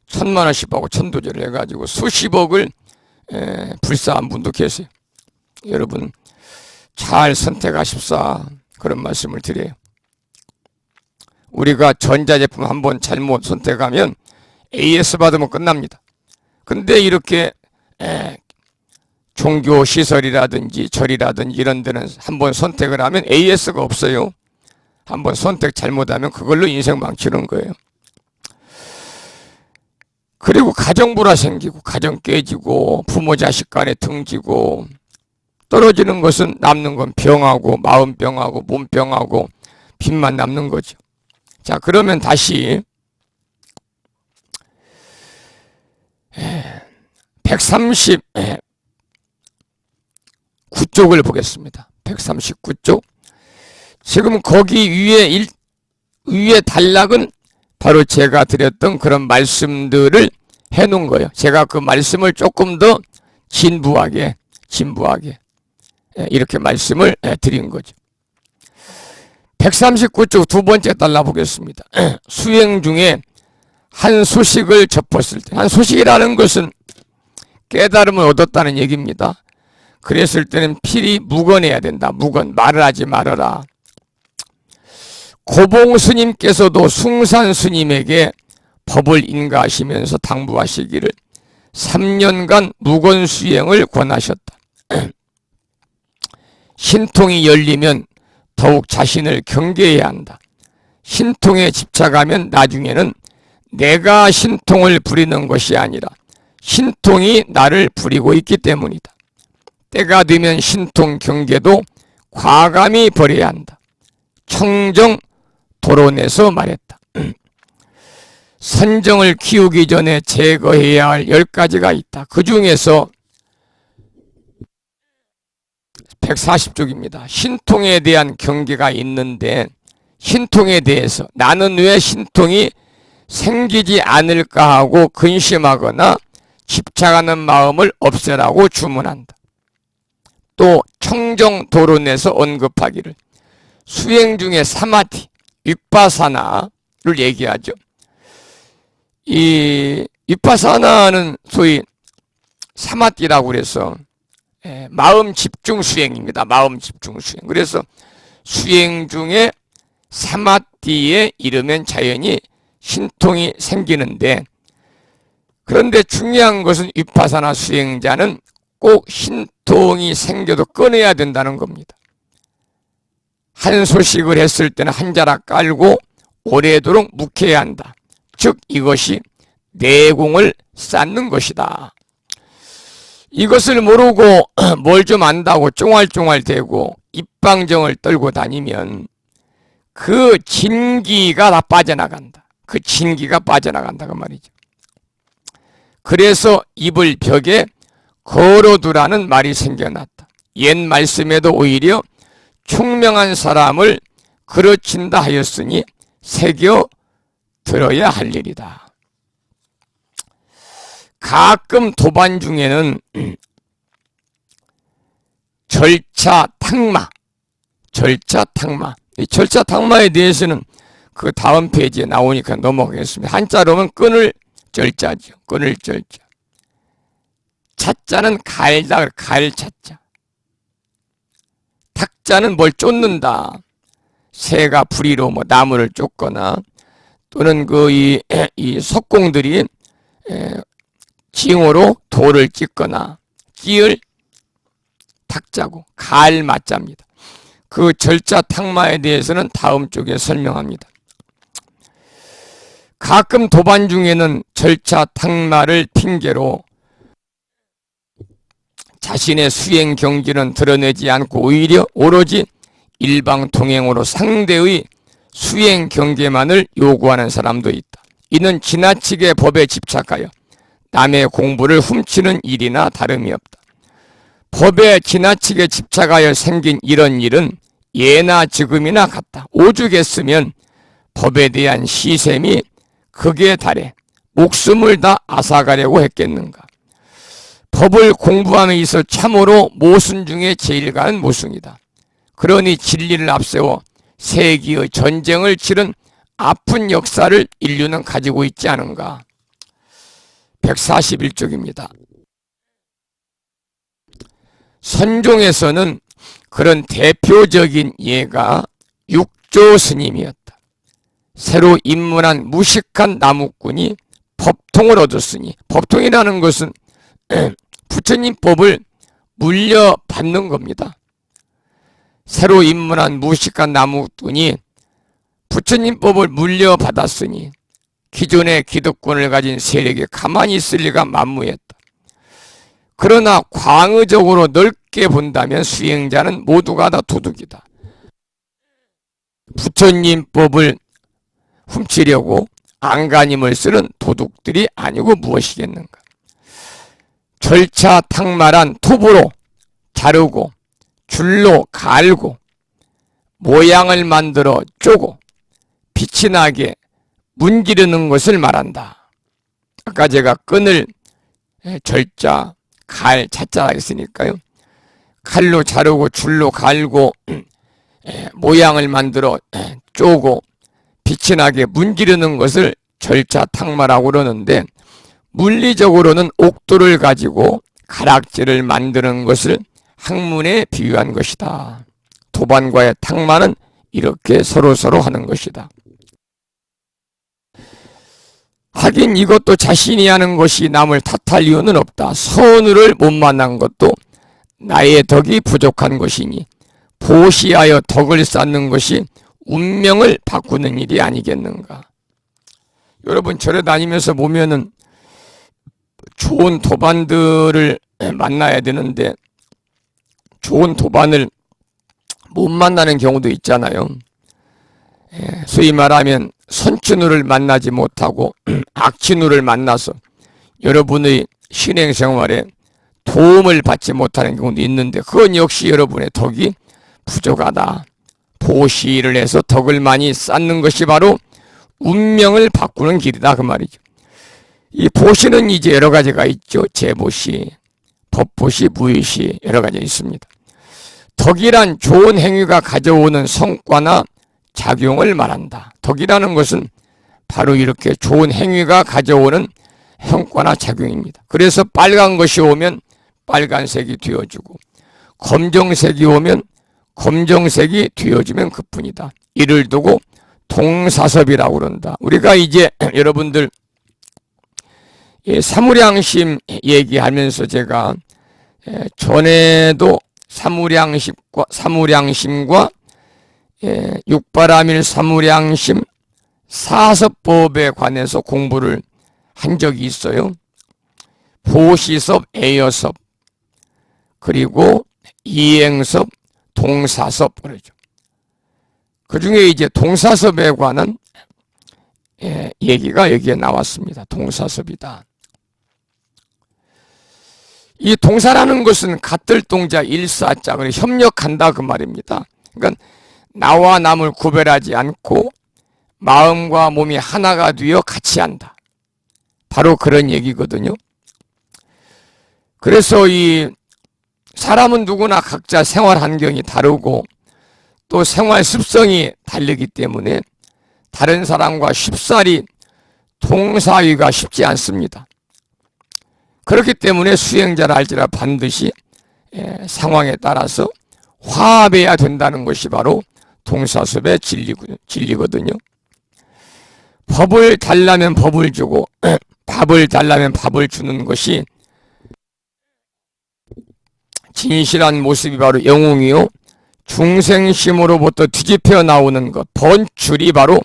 1,000만 원씩 받고 천도제를 해가지고 수십억을 불사한 분도 계세요. 여러분 잘 선택하십사 그런 말씀을 드려요. 우리가 전자제품 한번 잘못 선택하면 AS 받으면 끝납니다. 근데 이렇게 종교시설이라든지 절이라든지 이런 데는 한번 선택을 하면 AS가 없어요. 한번 선택 잘못하면 그걸로 인생 망치는 거예요. 그리고 가정불화 생기고 가정 깨지고 부모 자식 간에 등지고 떨어지는 것은 남는 건 병하고 마음병하고 몸병하고 빚만 남는 거죠. 자, 그러면 다시 139쪽을 보겠습니다. 139쪽. 지금 거기 위에 단락은 바로 제가 드렸던 그런 말씀들을 해놓은 거예요. 제가 그 말씀을 조금 더 진부하게 이렇게 말씀을 드린 거죠. 139쪽 두 번째 달라 보겠습니다. 수행 중에 한 소식을 접했을 때, 한 소식이라는 것은 깨달음을 얻었다는 얘기입니다. 그랬을 때는 필히 묵언해야 된다. 묵언, 말을 하지 말아라. 고봉 스님께서도 숭산 스님에게 법을 인가하시면서 당부하시기를 3년간 묵언 수행을 권하셨다. 신통이 열리면 더욱 자신을 경계해야 한다. 신통에 집착하면 나중에는 내가 신통을 부리는 것이 아니라 신통이 나를 부리고 있기 때문이다. 때가 되면 신통 경계도 과감히 버려야 한다. 청정 도론에서 말했다. 선정을 키우기 전에 제거해야 할 10가지가 있다. 그 중에서 140쪽입니다. 신통에 대한 경계가 있는데 신통에 대해서 나는 왜 신통이 생기지 않을까 하고 근심하거나 집착하는 마음을 없애라고 주문한다. 또 청정도론에서 언급하기를 수행 중에 사마티, 윗바사나를 얘기하죠. 이 윗바사나는 소위 사마티라고 그래서 마음 집중 수행입니다. 마음 집중 수행. 그래서 수행 중에 사마티에 이르면 자연히 신통이 생기는데, 그런데 중요한 것은 윗바사나 수행자는 꼭 신통이 생겨도 끊어야 된다는 겁니다. 한 소식을 했을 때는 한 자락 깔고 오래도록 묵혀야 한다. 즉 이것이 내공을 쌓는 것이다. 이것을 모르고 뭘 좀 안다고 쫑알쫑알대고 입방정을 떨고 다니면 그 진기가 다 빠져나간다. 그 진기가 빠져나간다 그 말이죠. 그래서 입을 벽에 걸어두라는 말이 생겨났다. 옛 말씀에도 오히려 총명한 사람을 그르친다 하였으니 새겨 들어야 할 일이다. 가끔 도반 중에는 절차탕마, 이 절차탕마에 대해서는 그 다음 페이지에 나오니까 넘어가겠습니다. 한자로는 끊을 절자죠. 끊을 절자. 차자는 갈다, 갈차자. 탁자는 뭘 쫓는다. 새가 부리로 뭐 나무를 쫓거나 또는 이 석공들이 징호로 돌을 찢거나 찌을 탁자고 갈마자입니다. 그 절자 탁마에 대해서는 다음 쪽에 설명합니다. 가끔 도반 중에는 절차 탁마를 핑계로 자신의 수행 경지는 드러내지 않고 오히려 오로지 일방통행으로 상대의 수행 경계만을 요구하는 사람도 있다. 이는 지나치게 법에 집착하여 남의 공부를 훔치는 일이나 다름이 없다. 법에 지나치게 집착하여 생긴 이런 일은 예나 지금이나 같다. 오죽했으면 법에 대한 시샘이 극에 달해 목숨을 다 앗아가려고 했겠는가. 법을 공부함에 있어 참으로 모순 중에 제일 가는 모순이다. 그러니 진리를 앞세워 세기의 전쟁을 치른 아픈 역사를 인류는 가지고 있지 않은가. 141쪽입니다. 선종에서는 그런 대표적인 예가 육조 스님이었다. 새로 입문한 무식한 나무꾼이 법통을 얻었으니, 법통이라는 것은 부처님 법을 물려받는 겁니다. 새로 입문한 무식한 나무꾼이 부처님 법을 물려받았으니 기존의 기득권을 가진 세력이 가만히 있을 리가 만무했다. 그러나 광의적으로 넓게 본다면 수행자는 모두가 다 도둑이다. 부처님 법을 훔치려고 안간힘을 쓰는 도둑들이 아니고 무엇이겠는가. 절차 탁마란 톱으로 자르고 줄로 갈고 모양을 만들어 쪼고 빛이 나게 문지르는 것을 말한다. 아까 제가 끈을 절자, 갈, 자자가 있으니까요. 칼로 자르고 줄로 갈고 모양을 만들어 쪼고 빛이 나게 문지르는 것을 절자탕마라고 그러는데, 물리적으로는 옥도를 가지고 가락지를 만드는 것을 학문에 비유한 것이다. 도반과의 탕마는 이렇게 서로서로 하는 것이다. 하긴 이것도 자신이 하는 것이 남을 탓할 이유는 없다. 선우를 못 만난 것도 나의 덕이 부족한 것이니 보시하여 덕을 쌓는 것이 운명을 바꾸는 일이 아니겠는가. 여러분, 절에 다니면서 보면은 좋은 도반들을 만나야 되는데 좋은 도반을 못 만나는 경우도 있잖아요. 소위 말하면 선진우를 만나지 못하고 악진우를 만나서 여러분의 신행생활에 도움을 받지 못하는 경우도 있는데, 그건 역시 여러분의 덕이 부족하다. 보시를 해서 덕을 많이 쌓는 것이 바로 운명을 바꾸는 길이다, 그 말이죠. 이 보시는 이제 여러 가지가 있죠. 재보시, 법보시, 무의시, 여러 가지 있습니다. 덕이란 좋은 행위가 가져오는 성과나 작용을 말한다. 덕이라는 것은 바로 이렇게 좋은 행위가 가져오는 성과나 작용입니다. 그래서 빨간 것이 오면 빨간색이 되어주고, 검정색이 오면 검정색이 되어주면 그뿐이다. 이를 두고 동사섭이라고 그런다. 우리가 이제 여러분들 사무량심 얘기하면서 제가 전에도 사무량심과 육바라밀 사무량심 사섭법에 관해서 공부를 한 적이 있어요. 보시섭, 애여섭, 그리고 이행섭, 동사섭 그러죠. 그 중에 이제 동사섭에 관한 얘기가 여기에 나왔습니다. 동사섭이다. 이 동사라는 것은 같을 동자 일사자, 협력한다 그 말입니다. 그러니까 나와 남을 구별하지 않고 마음과 몸이 하나가 되어 같이 한다. 바로 그런 얘기거든요. 그래서 이 사람은 누구나 각자 생활 환경이 다르고 또 생활 습성이 다르기 때문에 다른 사람과 쉽사리 동사위가 쉽지 않습니다. 그렇기 때문에 수행자를 알지라 반드시 상황에 따라서 화합해야 된다는 것이 바로 동사섭의 진리거든요. 법을 달라면 법을 주고 밥을 달라면 밥을 주는 것이 진실한 모습이 바로 영웅이요, 중생심으로부터 뒤집혀 나오는 것, 번출이 바로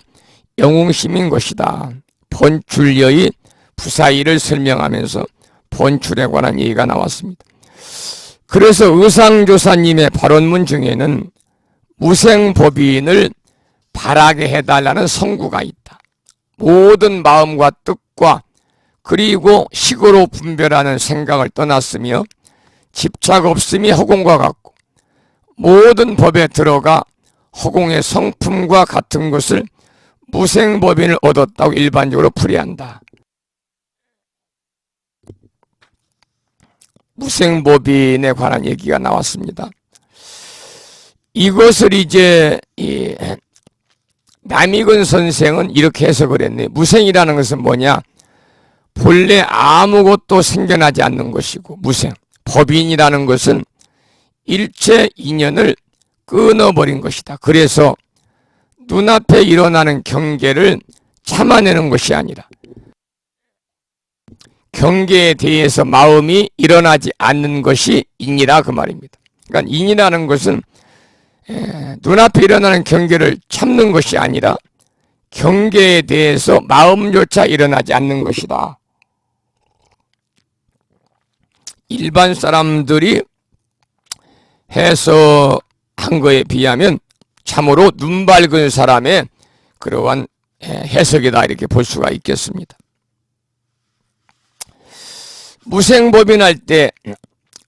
영웅심인 것이다. 번출여의 부사의를 설명하면서 번출에 관한 얘기가 나왔습니다. 그래서 의상조사님의 발언문 중에는 무생법인을 바라게 해달라는 성구가 있다. 모든 마음과 뜻과 그리고 식으로 분별하는 생각을 떠났으며 집착 없음이 허공과 같고 모든 법에 들어가 허공의 성품과 같은 것을 무생법인을 얻었다고 일반적으로 풀이한다. 무생법인에 관한 얘기가 나왔습니다. 이것을 이제 남익은 선생은 이렇게 해석을 했네. 무생이라는 것은 뭐냐? 본래 아무것도 생겨나지 않는 것이고, 무생. 법인이라는 것은 일체 인연을 끊어버린 것이다. 그래서 눈앞에 일어나는 경계를 참아내는 것이 아니라 경계에 대해서 마음이 일어나지 않는 것이 인이라 그 말입니다. 그러니까 인이라는 것은 눈앞에 일어나는 경계를 참는 것이 아니라 경계에 대해서 마음조차 일어나지 않는 것이다. 일반 사람들이 해석한 거에 비하면 참으로 눈 밝은 사람의 그러한 해석이다, 이렇게 볼 수가 있겠습니다. 무생법인할 때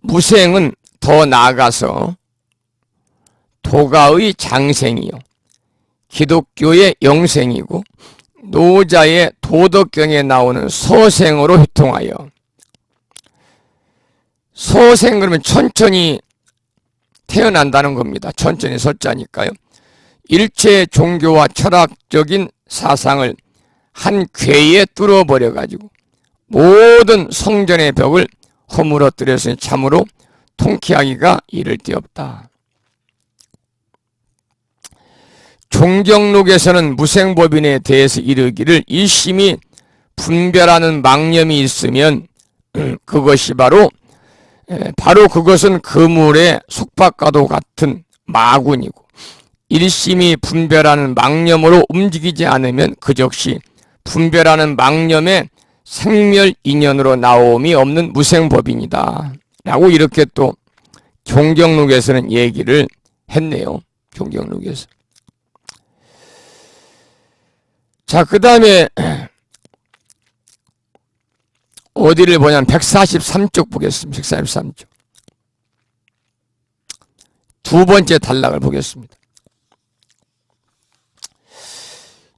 무생은 더 나아가서 도가의 장생이요, 기독교의 영생이고 노자의 도덕경에 나오는 소생으로 유통하여, 소생 그러면 천천히 태어난다는 겁니다. 천천히 소자니까요. 일체 종교와 철학적인 사상을 한 궤에 뚫어버려 가지고 모든 성전의 벽을 허물어뜨려서 참으로 통쾌하기가 이를 데 없다. 종경록에서는 무생법인에 대해서 이르기를 일심이 분별하는 망념이 있으면 그것이 바로 그것은 그물의 속박과도 같은 마군이고, 일심이 분별하는 망념으로 움직이지 않으면 그 즉시 분별하는 망념의 생멸인연으로 나옴이 없는 무생법인이다 라고 이렇게 또 종경록에서는 얘기를 했네요. 종경록에서. 자, 그 다음에 어디를 보냐면 143쪽 보겠습니다. 143쪽. 두 번째 단락을 보겠습니다.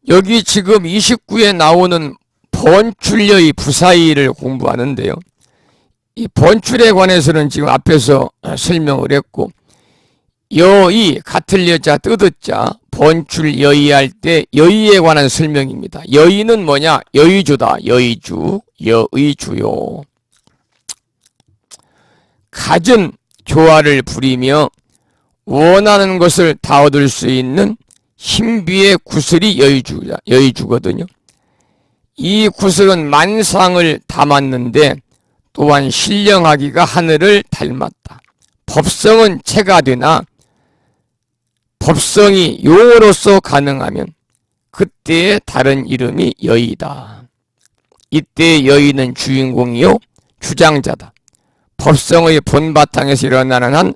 여기 지금 29에 나오는 번출여의 부사의를 공부하는데요. 이 번출에 관해서는 지금 앞에서 설명을 했고, 여의 같을 여자 뜻자 번출여의할 때 여의에 관한 설명입니다. 여의는 뭐냐? 여의주다. 여의주, 여의주요. 갖은 조화를 부리며 원하는 것을 다 얻을 수 있는 신비의 구슬이 여의주거든요. 이 구슬은 만상을 담았는데 또한 신령하기가 하늘을 닮았다. 법성은 체가 되나 법성이 용어로서 가능하면 그때의 다른 이름이 여의다. 이때 여의는 주인공이요 주장자다. 법성의 본바탕에서 일어나는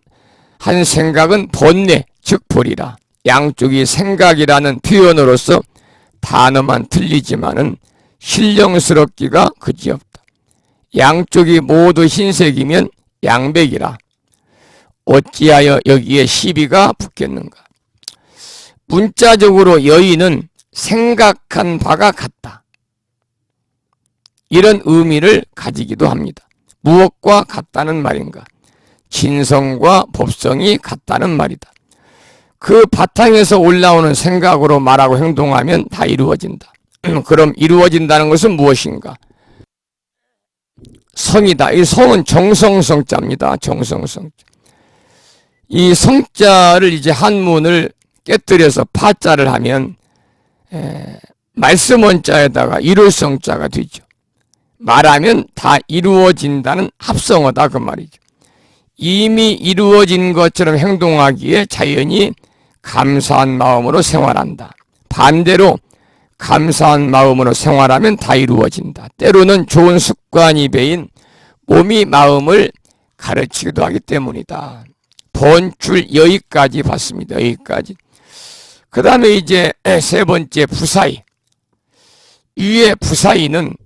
한 생각은 본래 즉 보리라. 양쪽이 생각이라는 표현으로서 단어만 틀리지만은 신령스럽기가 그지없다. 양쪽이 모두 흰색이면 양백이라. 어찌하여 여기에 시비가 붙겠는가? 문자적으로 여의는 생각한 바가 같다. 이런 의미를 가지기도 합니다. 무엇과 같다는 말인가? 진성과 법성이 같다는 말이다. 그 바탕에서 올라오는 생각으로 말하고 행동하면 다 이루어진다. 그럼 이루어진다는 것은 무엇인가? 성이다. 이 성은 정성성자입니다. 정성성자. 이 성자를 이제 한문을 깨뜨려서 파자를 하면 말씀 원자에다가 이룰 성자가 되죠. 말하면 다 이루어진다는 합성어다 그 말이죠. 이미 이루어진 것처럼 행동하기에 자연히 감사한 마음으로 생활한다. 반대로 감사한 마음으로 생활하면 다 이루어진다. 때로는 좋은 습관이 배인 몸이 마음을 가르치기도 하기 때문이다. 번출 여기까지 봤습니다. 여기까지. 그 다음에 이제 세 번째 부사의. 위의 부사의는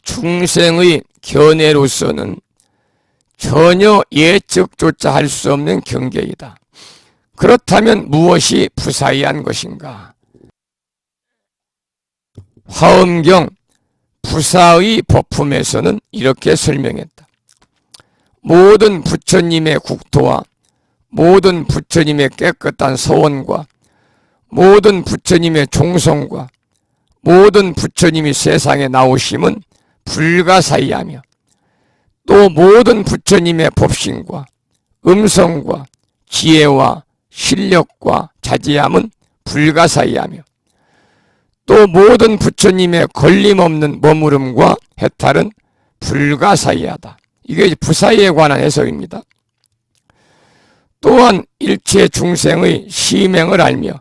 중생의 견해로서는 전혀 예측조차 할 수 없는 경계이다. 그렇다면 무엇이 부사의한 것인가? 화엄경 부사의 법품에서는 이렇게 설명했다. 모든 부처님의 국토와 모든 부처님의 깨끗한 서원과 모든 부처님의 종성과 모든 부처님이 세상에 나오심은 불가사의하며 또 모든 부처님의 법신과 음성과 지혜와 실력과 자제함은 불가사의하며 또 모든 부처님의 걸림없는 머무름과 해탈은 불가사의하다. 이게 부사의에 관한 해석입니다. 또한 일체 중생의 심행을 알며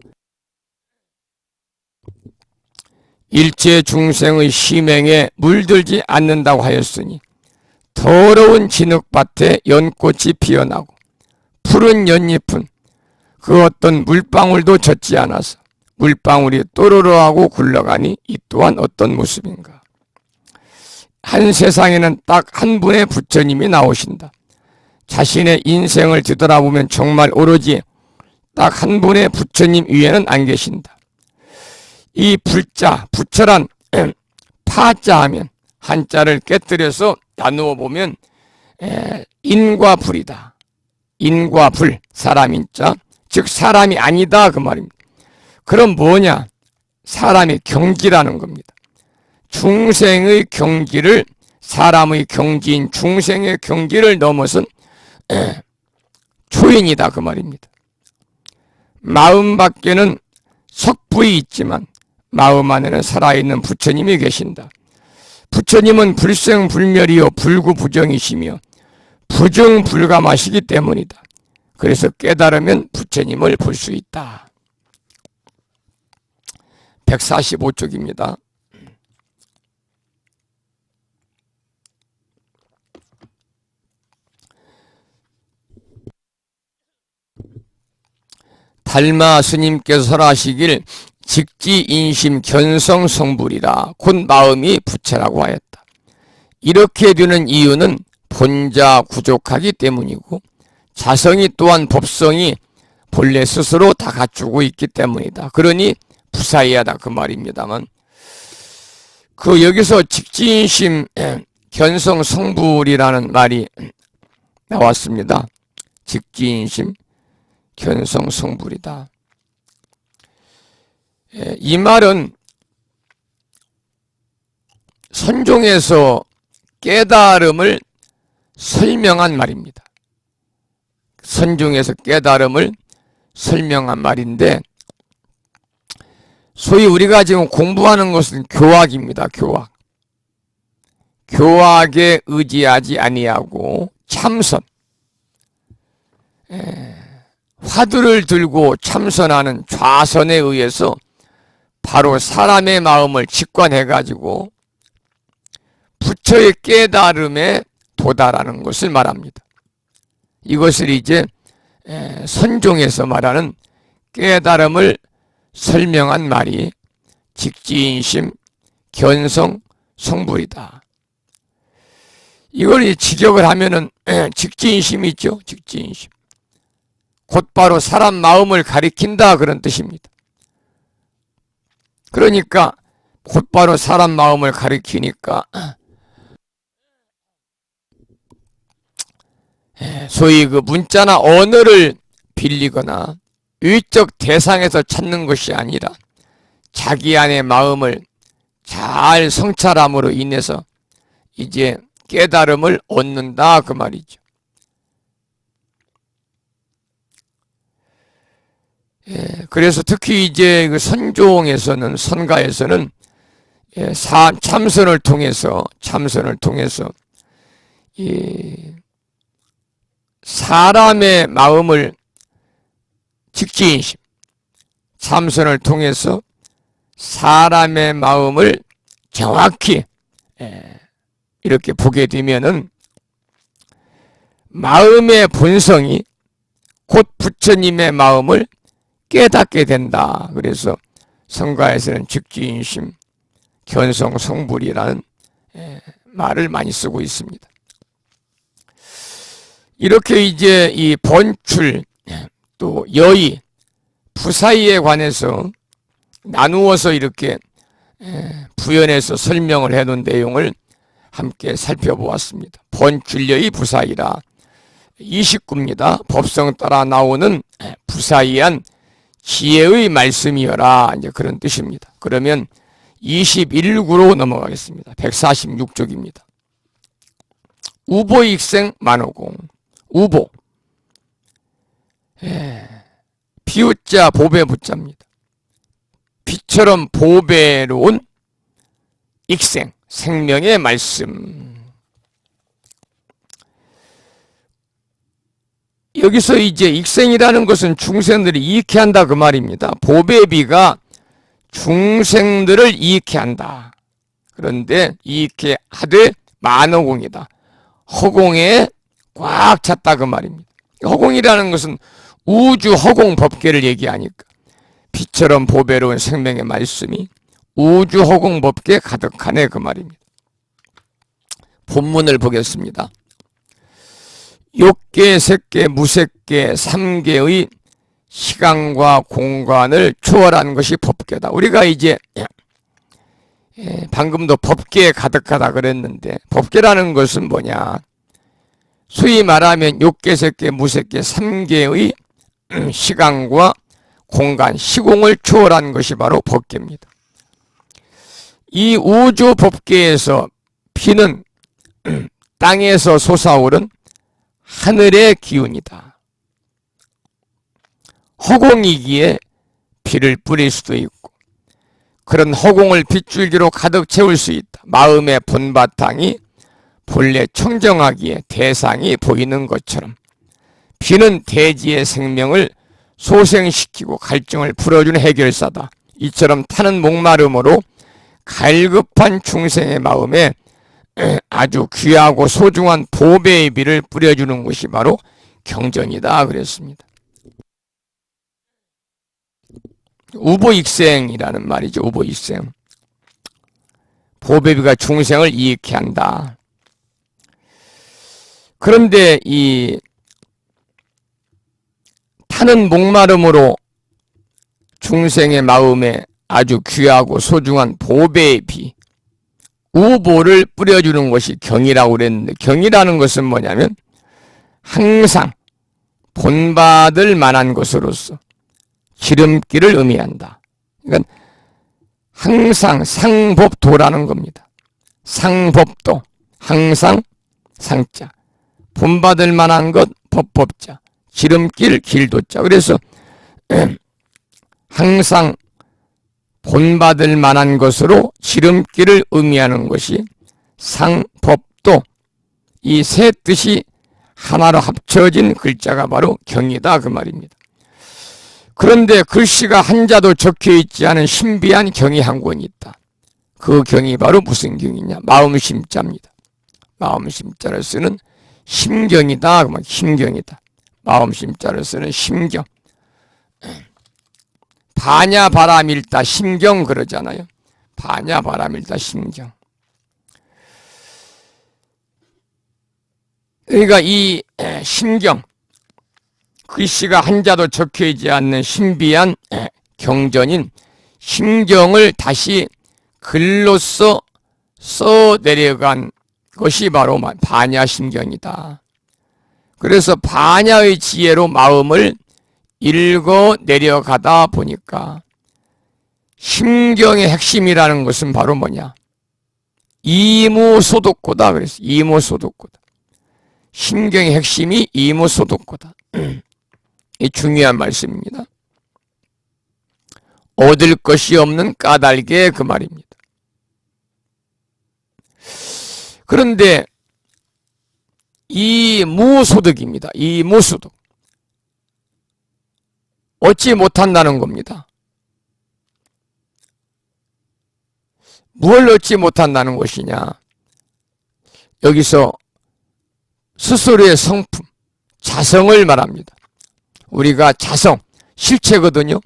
일체 중생의 심행에 물들지 않는다고 하였으니 더러운 진흙밭에 연꽃이 피어나고 푸른 연잎은 그 어떤 물방울도 젖지 않아서 물방울이 또르르하고 굴러가니 이 또한 어떤 모습인가? 한 세상에는 딱 한 분의 부처님이 나오신다. 자신의 인생을 뒤돌아보면 정말 오로지 딱 한 분의 부처님 위에는 안 계신다. 이 불자, 부처란 파자 하면 한자를 깨뜨려서 나누어 보면 인과 불이다. 인과 불, 사람 인자, 즉 사람이 아니다 그 말입니다. 그럼 뭐냐? 사람의 경지라는 겁니다. 중생의 경지를, 사람의 경지인 중생의 경지를 넘어선 초인이다 그 말입니다. 마음 밖에는 석부이 있지만 마음 안에는 살아있는 부처님이 계신다. 부처님은 불생불멸이요 불구부정이시며 부정불감하시기 때문이다. 그래서 깨달으면 부처님을 볼 수 있다. 145쪽입니다. 달마 스님께서 설하시길 직지인심 견성성불이라 곧 마음이 부처라고 하였다. 이렇게 되는 이유는 본자 부족하기 때문이고 자성이 또한 법성이 본래 스스로 다 갖추고 있기 때문이다. 그러니 부사이하다 그 말입니다만, 그 여기서 직지인심 견성성불이라는 말이 나왔습니다. 직지인심 견성성불이다. 이 말은 선종에서 깨달음을 설명한 말입니다. 선종에서 깨달음을 설명한 말인데, 소위 우리가 지금 공부하는 것은 교학입니다. 교학. 교학에 의지하지 아니하고 참선. 화두를 들고 참선하는 좌선에 의해서 바로 사람의 마음을 직관해가지고 부처의 깨달음에 도달하는 것을 말합니다. 이것을 이제 선종에서 말하는 깨달음을 설명한 말이 직지인심 견성 성불이다. 이걸 직역을 하면은 직지인심이 있죠. 직지인심. 곧바로 사람 마음을 가리킨다 그런 뜻입니다. 그러니까 곧바로 사람 마음을 가리키니까 소위 그 문자나 언어를 빌리거나 위적 대상에서 찾는 것이 아니라 자기 안의 마음을 잘 성찰함으로 인해서 이제 깨달음을 얻는다 그 말이죠. 그래서 특히 이제 그 선종에서는, 선가에서는 참선을 통해서 이 사람의 마음을 직지인심, 참선을 통해서 사람의 마음을 정확히 이렇게 보게 되면은 마음의 본성이 곧 부처님의 마음을 깨닫게 된다. 그래서 성가에서는 직지인심 견성성불이라는 말을 많이 쓰고 있습니다. 이렇게 이제 이 번출 또 여의 부사이에 관해서 나누어서 이렇게 부연해서 설명을 해놓은 내용을 함께 살펴보았습니다. 번출여의 부사이라 29입니다. 법성 따라 나오는 부사이한 지혜의 말씀이여라, 이제 그런 뜻입니다. 그러면 21구로 넘어가겠습니다. 146쪽입니다. 우보익생 만호공. 우보. 비우자 보배 부자입니다. 빛처럼 보배로운 익생, 생명의 말씀. 여기서 이제 익생이라는 것은 중생들이 이익해 한다 그 말입니다. 보배비가 중생들을 이익해 한다. 그런데 이익해 하되 만호공이다. 허공에 꽉 찼다 그 말입니다. 허공이라는 것은 우주 허공 법계를 얘기하니까 빛처럼 보배로운 생명의 말씀이 우주 허공 법계 가득하네 그 말입니다. 본문을 보겠습니다. 욕계, 색계, 무색계, 삼계의 시간과 공간을 초월한 것이 법계다. 우리가 이제 방금도 법계에 가득하다 그랬는데, 법계라는 것은 뭐냐? 소위 말하면 욕계, 색계, 무색계 3계의 시간과 공간, 시공을 초월한 것이 바로 법계입니다. 이 우주 법계에서 피는 땅에서 솟아오른 하늘의 기운이다. 허공이기에 피를 뿌릴 수도 있고, 그런 허공을 빗줄기로 가득 채울 수 있다. 마음의 본바탕이 본래 청정하기에 대상이 보이는 것처럼 피는 대지의 생명을 소생시키고 갈증을 풀어주는 해결사다. 이처럼 타는 목마름으로 갈급한 중생의 마음에 아주 귀하고 소중한 보배의 비를 뿌려주는 것이 바로 경전이다 그랬습니다. 우보익생이라는 말이죠. 우보익생. 보배비가 중생을 이익케 한다. 그런데 이 타는 목마름으로 중생의 마음에 아주 귀하고 소중한 보배의 비, 우보를 뿌려주는 것이 경이라고 그랬는데, 경이라는 것은 뭐냐면 항상 본받을 만한 것으로서 지름길을 의미한다. 그러니까 항상 상법도라는 겁니다. 상법도, 항상 상자, 본받을 만한 것 법법자, 지름길 길도자. 그래서 항상 본받을 만한 것으로 지름길을 의미하는 것이 상법도, 이 세 뜻이 하나로 합쳐진 글자가 바로 경이다 그 말입니다. 그런데 글씨가 한자도 적혀있지 않은 신비한 경이 한 권이 있다. 그 경이 바로 무슨 경이냐? 마음심자입니다. 마음심자를 쓰는 심경이다. 그 말, 심경이다. 마음심자를 쓰는 심경. 바냐바라밀다 심경 그러잖아요. 바냐바라밀다 심경. 그러니까 이 심경, 글씨가 한자도 적혀있지 않는 신비한 경전인 심경을 다시 글로써 써내려간 것이 바로 바냐심경이다. 그래서 바냐의 지혜로 마음을 읽어 내려가다 보니까 심경의 핵심이라는 것은 바로 뭐냐? 이무소독고다. 그래서 이무소독고다. 심경의 핵심이 이무소독고다. 이 중요한 말씀입니다. 얻을 것이 없는 까닭에 그 말입니다. 그런데 이 무소득입니다. 이 무소득. 얻지 못한다는 겁니다. 뭘 얻지 못한다는 것이냐? 여기서 스스로의 성품, 자성을 말합니다. 우리가 자성, 실체거든요.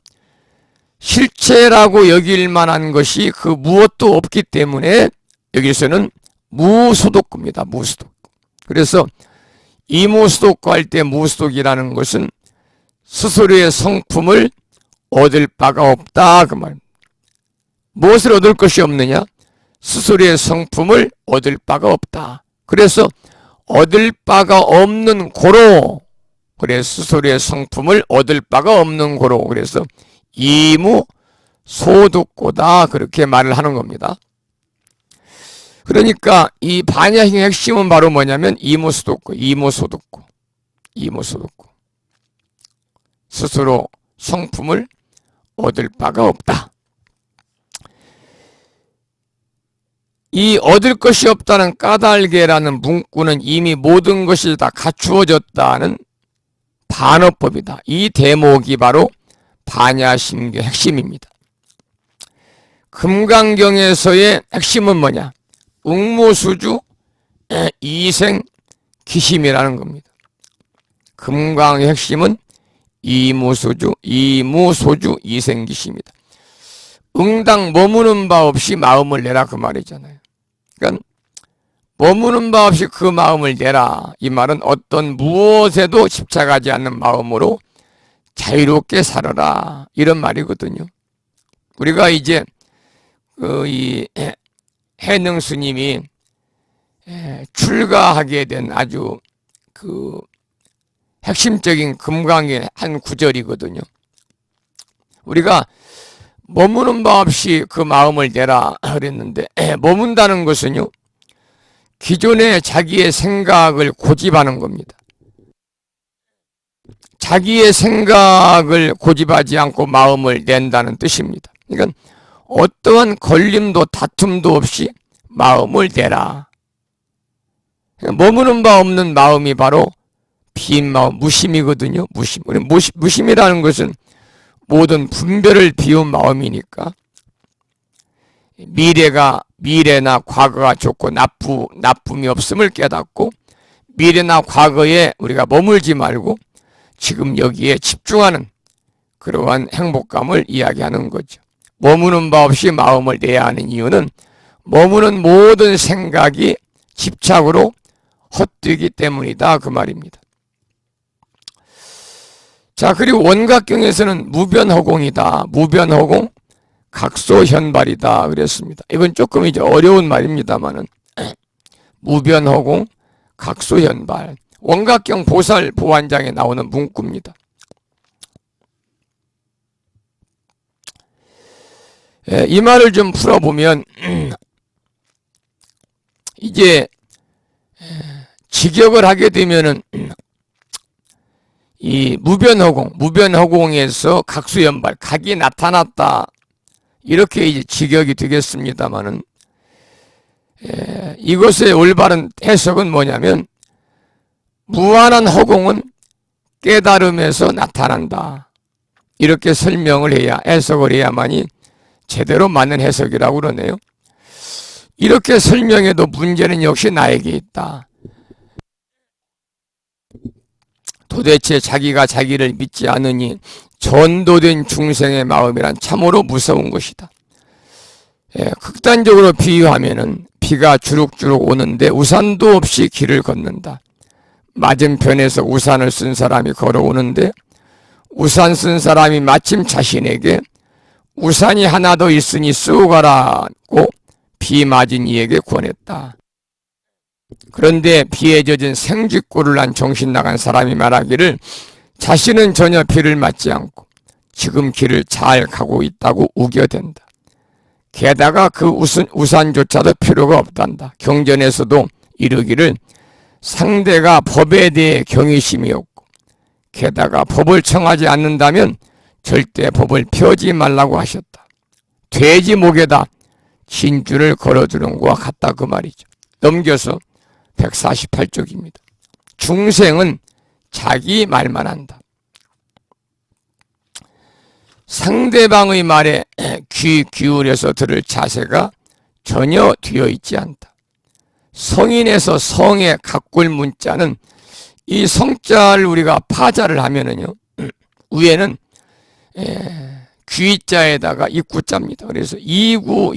실체라고 여길 만한 것이 그 무엇도 없기 때문에 여기서는 무소독입니다. 무소독. 그래서 이무소독 할 때 무소독이라는 것은 스스로의 성품을 얻을 바가 없다 그 말입니다. 무엇을 얻을 것이 없느냐? 스스로의 성품을 얻을 바가 없다. 그래서 얻을 바가 없는 고로, 그래서 스스로의 성품을 얻을 바가 없는 고로, 그래서 이무소득고다 그렇게 말을 하는 겁니다. 그러니까 이 반야행의 핵심은 바로 뭐냐면 이무소득고, 이무소득고, 이무소득고. 스스로 성품을 얻을 바가 없다. 이 얻을 것이 없다는 까닭에라는 문구는 이미 모든 것이 다 갖추어졌다는 반어법이다. 이 대목이 바로 반야심경의 핵심입니다. 금강경에서의 핵심은 뭐냐? 응무수주 이생기심이라는 겁니다. 금강의 핵심은 이무소주 이생기심이다. 응당 머무는 바 없이 마음을 내라 그 말이잖아요. 그러니까 머무는 바 없이 그 마음을 내라. 이 말은 어떤 무엇에도 집착하지 않는 마음으로 자유롭게 살아라 이런 말이거든요. 우리가 이제 이 해능 스님이 출가하게 된 아주 핵심적인 금강의 한 구절이거든요. 우리가 머무는 바 없이 그 마음을 내라 그랬는데, 머문다는 것은요, 기존의 자기의 생각을 고집하는 겁니다. 자기의 생각을 고집하지 않고 마음을 낸다는 뜻입니다. 그러니까 어떠한 걸림도 다툼도 없이 마음을 내라. 머무는 바 없는 마음이 바로 빈 마음, 무심이거든요. 무심이라는 것은 모든 분별을 비운 마음이니까 미래나 과거가 좋고 나쁨이 없음을 깨닫고 미래나 과거에 우리가 머물지 말고 지금 여기에 집중하는 그러한 행복감을 이야기하는 거죠. 머무는 바 없이 마음을 내야 하는 이유는 머무는 모든 생각이 집착으로 헛되기 때문이다 그 말입니다. 자, 그리고 원각경에서는 무변허공이다. 무변허공 각소현발이다 그랬습니다. 이건 조금 이제 어려운 말입니다만은 무변허공 각소현발, 원각경 보살 보안장에 나오는 문구입니다. 이 말을 좀 풀어보면 이제 직역을 하게 되면은 이 무변허공에서 각수연발, 각이 나타났다 이렇게 이제 직역이 되겠습니다만은 이것의 올바른 해석은 뭐냐면 무한한 허공은 깨달음에서 나타난다 이렇게 설명을 해야, 해석을 해야만이 제대로 맞는 해석이라고 그러네요. 이렇게 설명해도 문제는 역시 나에게 있다. 도대체 자기가 자기를 믿지 않으니 전도된 중생의 마음이란 참으로 무서운 것이다. 극단적으로 비유하면은 비가 주룩주룩 오는데 우산도 없이 길을 걷는다. 맞은편에서 우산을 쓴 사람이 걸어오는데 우산 쓴 사람이 마침 자신에게 우산이 하나 더 있으니 쓰고 가라고 비 맞은 이에게 권했다. 그런데 비에 젖은 생쥐꼴을 난 정신 나간 사람이 말하기를 자신은 전혀 비를 맞지 않고 지금 길을 잘 가고 있다고 우겨댄다. 게다가 그 우산조차도 필요가 없단다. 경전에서도 이르기를 상대가 법에 대해 경외심이 없고 게다가 법을 청하지 않는다면 절대 법을 펴지 말라고 하셨다. 돼지 목에다 진주를 걸어주는 것과 같다 그 말이죠. 넘겨서 148쪽입니다. 중생은 자기 말만 한다. 상대방의 말에 귀 기울여서 들을 자세가 전혀 되어 있지 않다. 성인에서 성의 가꿀 문자는 이 성자를 우리가 파자를 하면은요, 위에는 귀자에다가 입구자입니다. 그래서 이구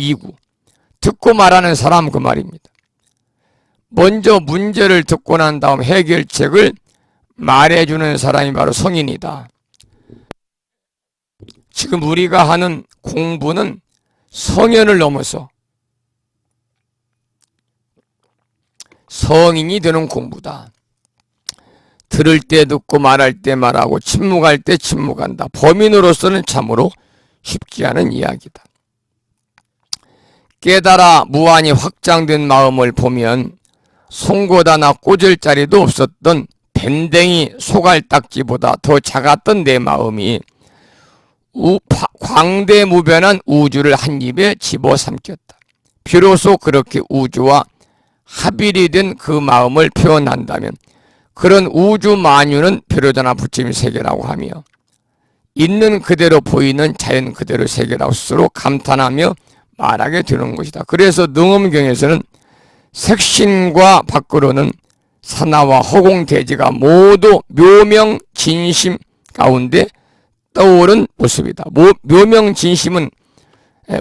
듣고 말하는 사람 그 말입니다. 먼저 문제를 듣고 난 다음 해결책을 말해주는 사람이 바로 성인이다. 지금 우리가 하는 공부는 성현을 넘어서 성인이 되는 공부다. 들을 때 듣고 말할 때 말하고 침묵할 때 침묵한다. 범인으로서는 참으로 쉽지 않은 이야기다. 깨달아 무한히 확장된 마음을 보면 송곳하나 꽂을 자리도 없었던 밴댕이 소갈딱지보다 더 작았던 내 마음이 광대무변한 우주를 한 입에 집어삼켰다. 비로소 그렇게 우주와 합일이 된 그 마음을 표현한다면 그런 우주 만유는 벼르다나 부처님 세계라고 하며 있는 그대로 보이는 자연 그대로 세계라고 스스로 감탄하며 말하게 되는 것이다. 그래서 능엄경에서는 색신과 밖으로는 산하와 허공대지가 모두 묘명진심 가운데 떠오른 모습이다. 묘명진심은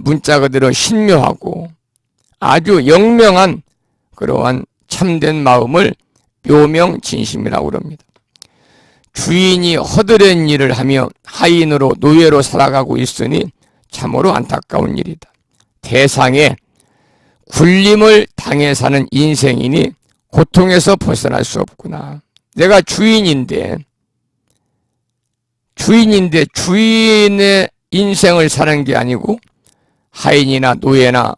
문자 그대로 신묘하고 아주 영명한 그러한 참된 마음을 묘명진심이라고 합니다. 주인이 허드렛 일을 하며 하인으로 노예로 살아가고 있으니 참으로 안타까운 일이다. 대상에 굴림을 당해 사는 인생이니 고통에서 벗어날 수 없구나. 내가 주인인데 주인의 인생을 사는 게 아니고 하인이나 노예나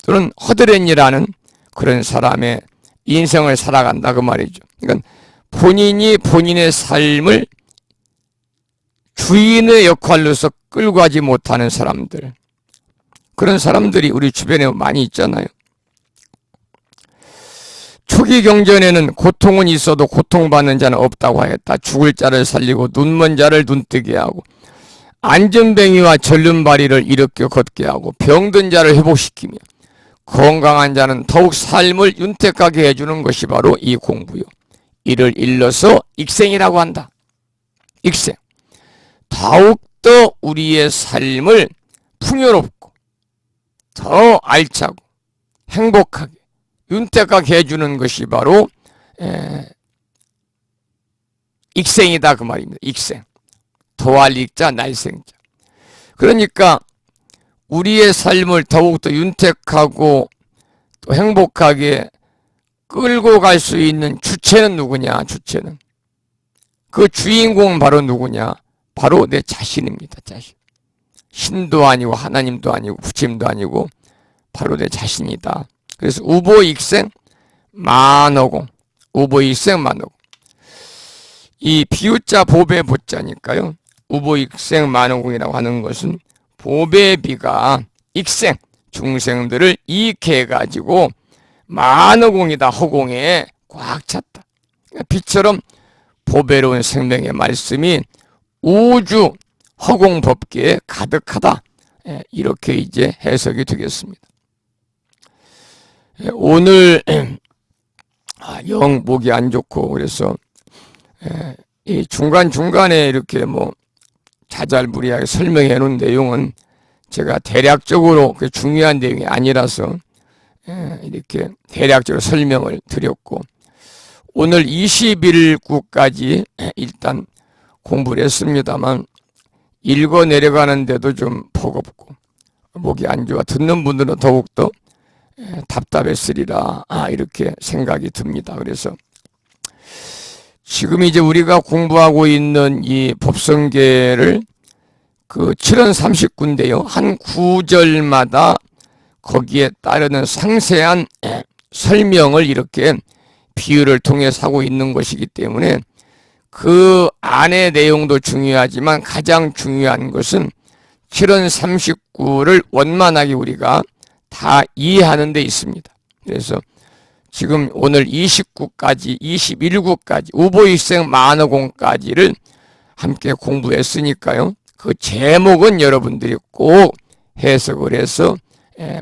또는 허드렛이라는 그런 사람의 인생을 살아간다 그 말이죠. 그러니까 본인이 본인의 삶을 주인의 역할로서 끌고 가지 못하는 사람들, 그런 사람들이 우리 주변에 많이 있잖아요. 초기 경전에는 고통은 있어도 고통받는 자는 없다고 하였다. 죽을 자를 살리고 눈먼 자를 눈뜨게 하고 안전뱅이와 절름발이를 일으켜 걷게 하고 병든 자를 회복시키며 건강한 자는 더욱 삶을 윤택하게 해주는 것이 바로 이 공부요. 이를 일러서 익생이라고 한다. 익생. 더욱더 우리의 삶을 풍요롭고 더 알차고 행복하게 윤택하게 해주는 것이 바로 익생이다 그 말입니다. 익생. 더할 익자 날생자. 그러니까 우리의 삶을 더욱더 윤택하고 또 행복하게 끌고 갈 수 있는 주체는 누구냐? 주체는. 그 주인공은 바로 누구냐? 바로 내 자신입니다. 자신. 신도 아니고 하나님도 아니고 부처님도 아니고 바로 내 자신이다. 그래서 우보익생 만어공. 우보익생 만어공. 이 비유자 보배 보자니까요. 우보익생 만어공이라고 하는 것은 보배비가 익생 중생들을 이익해가지고 만어공이다. 허공에 꽉 찼다. 빛처럼 보배로운 생명의 말씀이 우주 허공법계에 가득하다. 이렇게 이제 해석이 되겠습니다. 오늘 영 목이 안 좋고 그래서 이 중간중간에 이렇게 뭐 자잘무리하게 설명해 놓은 내용은 제가 대략적으로 그 중요한 내용이 아니라서 이렇게 대략적으로 설명을 드렸고 오늘 21구까지 일단 공부를 했습니다만 읽어 내려가는데도 좀 버겁고 목이 안 좋아 듣는 분들은 더욱더 답답했으리라 이렇게 생각이 듭니다. 그래서 지금 이제 우리가 공부하고 있는 이 법성계를 그 7원 30구인데요. 한 구절마다 거기에 따르는 상세한 설명을 이렇게 비유를 통해서 하고 있는 것이기 때문에 그 안의 내용도 중요하지만 가장 중요한 것은 7원 30구를 원만하게 우리가 다 이해하는 데 있습니다. 그래서 지금 오늘 29까지 21구까지 우보익생 만어공까지를 함께 공부했으니까요. 그 제목은 여러분들이 꼭 해석을 해서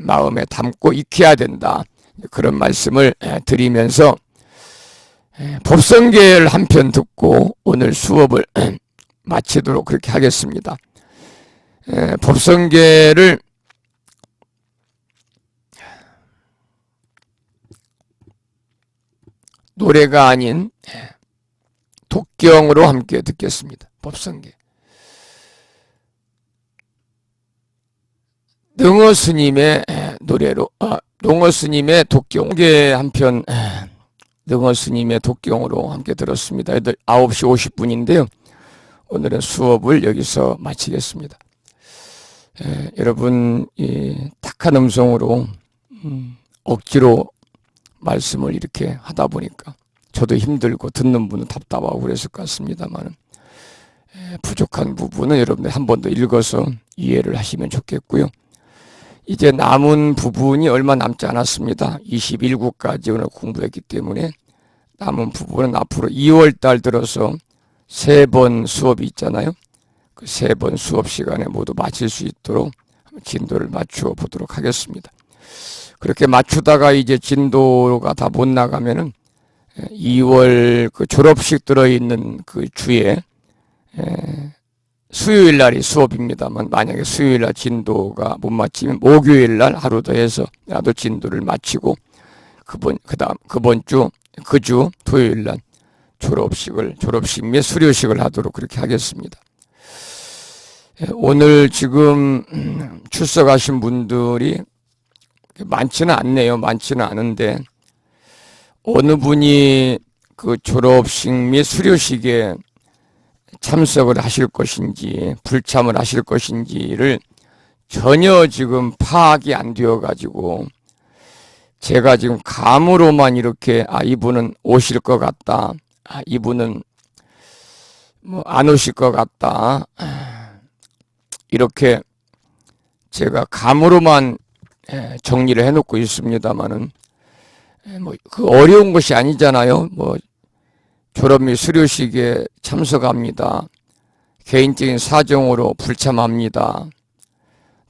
마음에 담고 익혀야 된다. 그런 말씀을 드리면서 법성계를 한 편 듣고 오늘 수업을 마치도록 그렇게 하겠습니다. 법성계를 노래가 아닌 독경으로 함께 듣겠습니다. 법성계. 능어 스님의 노래로 농어 스님의 독경계 한편 능어 스님의 독경으로 함께 들었습니다. 9시 50분인데요. 오늘은 수업을 여기서 마치겠습니다. 여러분 이 탁한 음성으로 억지로 말씀을 이렇게 하다 보니까 저도 힘들고 듣는 분은 답답하고 그랬을 것 같습니다만 부족한 부분은 여러분들 한 번 더 읽어서 이해를 하시면 좋겠고요. 이제 남은 부분이 얼마 남지 않았습니다. 21구까지 오늘 공부했기 때문에 남은 부분은 앞으로 2월달 들어서 3번 수업이 있잖아요. 그 3번 수업 시간에 모두 마칠 수 있도록 진도를 맞추어 보도록 하겠습니다. 그렇게 맞추다가 이제 진도가 다 못 나가면은 2월 그 졸업식 들어있는 그 주에 수요일 날이 수업입니다만 만약에 수요일 날 진도가 못 마치면 목요일 날 하루 더 해서 나도 진도를 마치고 그번 주 토요일 날 졸업식 및 수료식을 하도록 그렇게 하겠습니다. 오늘 지금 출석하신 분들이 많지는 않네요. 많지는 않은데 어느 분이 그 졸업식 및 수료식에 참석을 하실 것인지 불참을 하실 것인지를 전혀 지금 파악이 안 되어 가지고 제가 지금 감으로만 이렇게 이분은 오실 것 같다, 이분은 뭐 안 오실 것 같다, 이렇게 제가 감으로만 정리를 해놓고 있습니다만은 뭐 그 어려운 것이 아니잖아요. 뭐 졸업 및 수료식에 참석합니다, 개인적인 사정으로 불참합니다,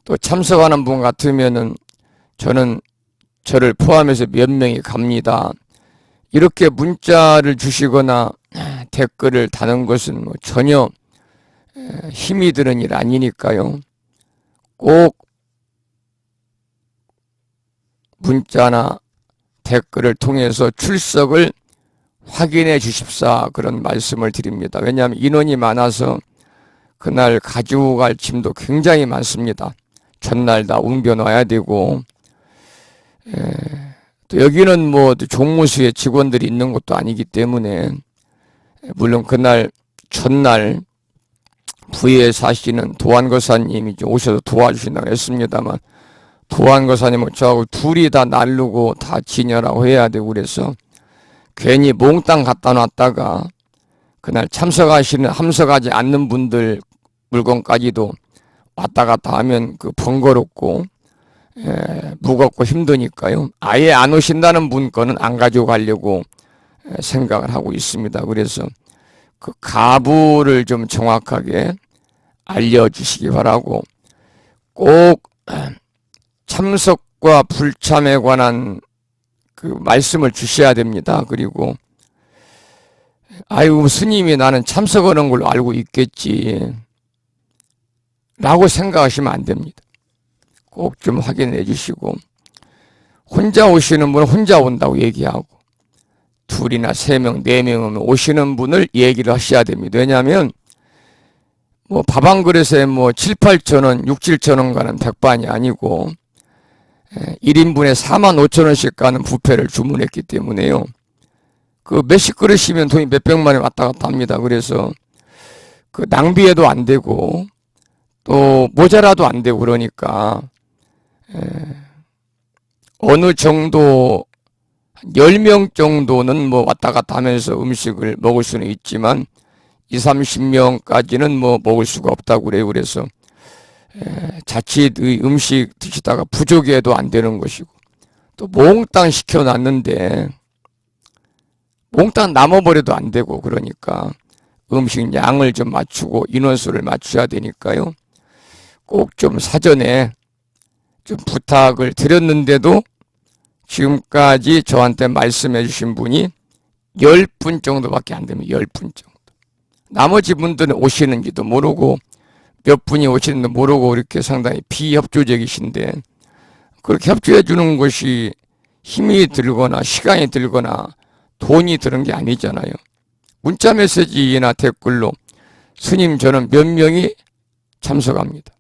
또 참석하는 분 같으면은 저를 포함해서 몇 명이 갑니다, 이렇게 문자를 주시거나 댓글을 다는 것은 뭐 전혀 힘이 드는 일 아니니까요. 꼭 문자나 댓글을 통해서 출석을 확인해 주십사, 그런 말씀을 드립니다. 왜냐하면 인원이 많아서 그날 가지고 갈 짐도 굉장히 많습니다. 전날 다 옮겨놔야 되고, 또 여기는 뭐 종무소에 직원들이 있는 것도 아니기 때문에, 물론 그날 전날 부에 사시는 도안거사님이 오셔서 도와주신다고 했습니다만, 도안거사님은 저하고 둘이 다 날르고 다 진열하고 해야 되고, 그래서 괜히 몽땅 갖다 놨다가 그날 함석하지 않는 분들 물건까지도 왔다 갔다 하면 그 번거롭고 무겁고 힘드니까요. 아예 안 오신다는 분 거는 안 가지고 가려고 생각을 하고 있습니다. 그래서 그 가부를 좀 정확하게 알려주시기 바라고, 꼭 참석과 불참에 관한 그 말씀을 주셔야 됩니다. 그리고 아이고 스님이 나는 참석하는 걸로 알고 있겠지 라고 생각하시면 안 됩니다. 꼭 좀 확인해 주시고, 혼자 오시는 분은 혼자 온다고 얘기하고, 둘이나 세 명, 네 명 오시는 분을 얘기를 하셔야 됩니다. 왜냐하면 뭐 밥 한 그릇에 뭐 7, 8천 원, 6, 7천 원 가는 백반이 아니고 1인분에 4만 5천 원씩 가는 뷔페를 주문했기 때문에요. 그 몇십 그릇이면 돈이 몇백만 원 왔다 갔다 합니다. 그래서 그 낭비해도 안 되고 또 모자라도 안 되고, 그러니까 어느 정도 10명 정도는 뭐 왔다 갔다 하면서 음식을 먹을 수는 있지만 20, 30명까지는 뭐 먹을 수가 없다고 그래요. 그래서 자칫 음식 드시다가 부족해도 안 되는 것이고, 또 몽땅 시켜놨는데 몽땅 남아버려도 안 되고, 그러니까 음식 양을 좀 맞추고 인원수를 맞춰야 되니까요. 꼭 좀 사전에 좀 부탁을 드렸는데도 지금까지 저한테 말씀해 주신 분이 10분 정도밖에 안 됩니다. 10분 정도. 나머지 분들은 오시는지도 모르고 몇 분이 오시는지도 모르고 이렇게 상당히 비협조적이신데, 그렇게 협조해 주는 것이 힘이 들거나 시간이 들거나 돈이 드는 게 아니잖아요. 문자 메시지나 댓글로 스님 저는 몇 명이 참석합니다,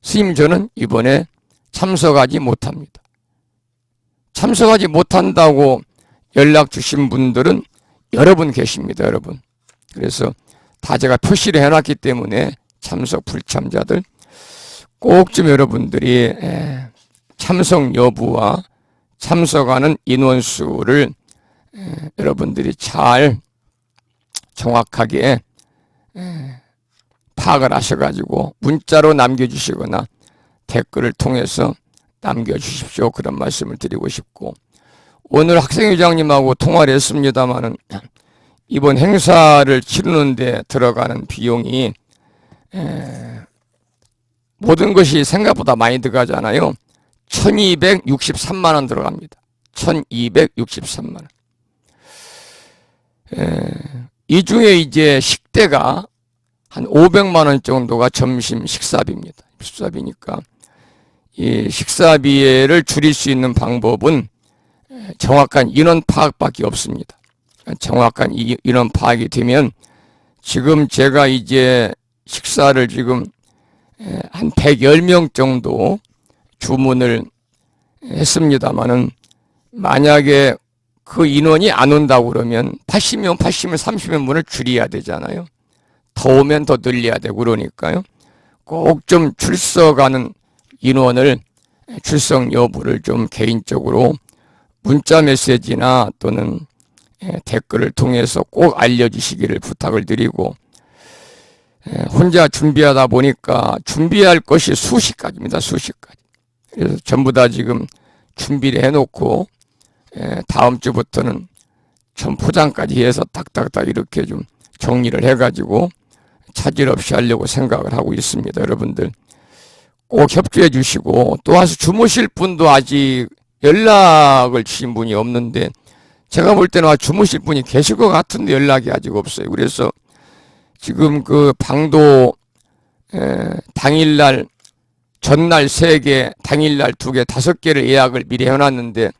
스님 저는 이번에 참석하지 못합니다, 참석하지 못한다고 연락 주신 분들은 여러분 계십니다. 여러분. 그래서 다 제가 표시를 해놨기 때문에 참석 불참자들 꼭 좀 여러분들이 참석 여부와 참석하는 인원수를 여러분들이 잘 정확하게 파악을 하셔가지고 문자로 남겨주시거나 댓글을 통해서 남겨주십시오, 그런 말씀을 드리고 싶고, 오늘 학생회장님하고 통화를 했습니다마는 이번 행사를 치르는데 들어가는 비용이 모든 것이 생각보다 많이 들어가잖아요. 1263만 원 들어갑니다. 1263만 원. 이 중에 이제 식대가 한 500만 원 정도가 점심 식사비입니다. 식사비니까 이 식사비를 줄일 수 있는 방법은 정확한 인원 파악밖에 없습니다. 정확한 인원 파악이 되면 지금 제가 이제 식사를 지금 한 110명 정도 주문을 했습니다마는 만약에 그 인원이 안 온다고 그러면 80명, 30명분을 줄여야 되잖아요. 더 오면 더 늘려야 되고 그러니까요. 꼭 좀 출석하는 인원을 출석 여부를 좀 개인적으로 문자 메시지나 또는 댓글을 통해서 꼭 알려주시기를 부탁을 드리고 혼자 준비하다 보니까 준비할 것이 수십 가지입니다. 수십 가지. 그래서 전부 다 지금 준비를 해놓고 다음 주부터는 전 포장까지 해서 딱딱딱 이렇게 좀 정리를 해가지고 차질 없이 하려고 생각을 하고 있습니다. 여러분들 꼭 협조해 주시고 또 와서 주무실 분도 아직 연락을 주신 분이 없는데 제가 볼 때는 주무실 분이 계실 것 같은데 연락이 아직 없어요. 그래서 지금 그 방도 당일날 전날 3개, 당일날 2개, 5개를 예약을 미리 해놨는데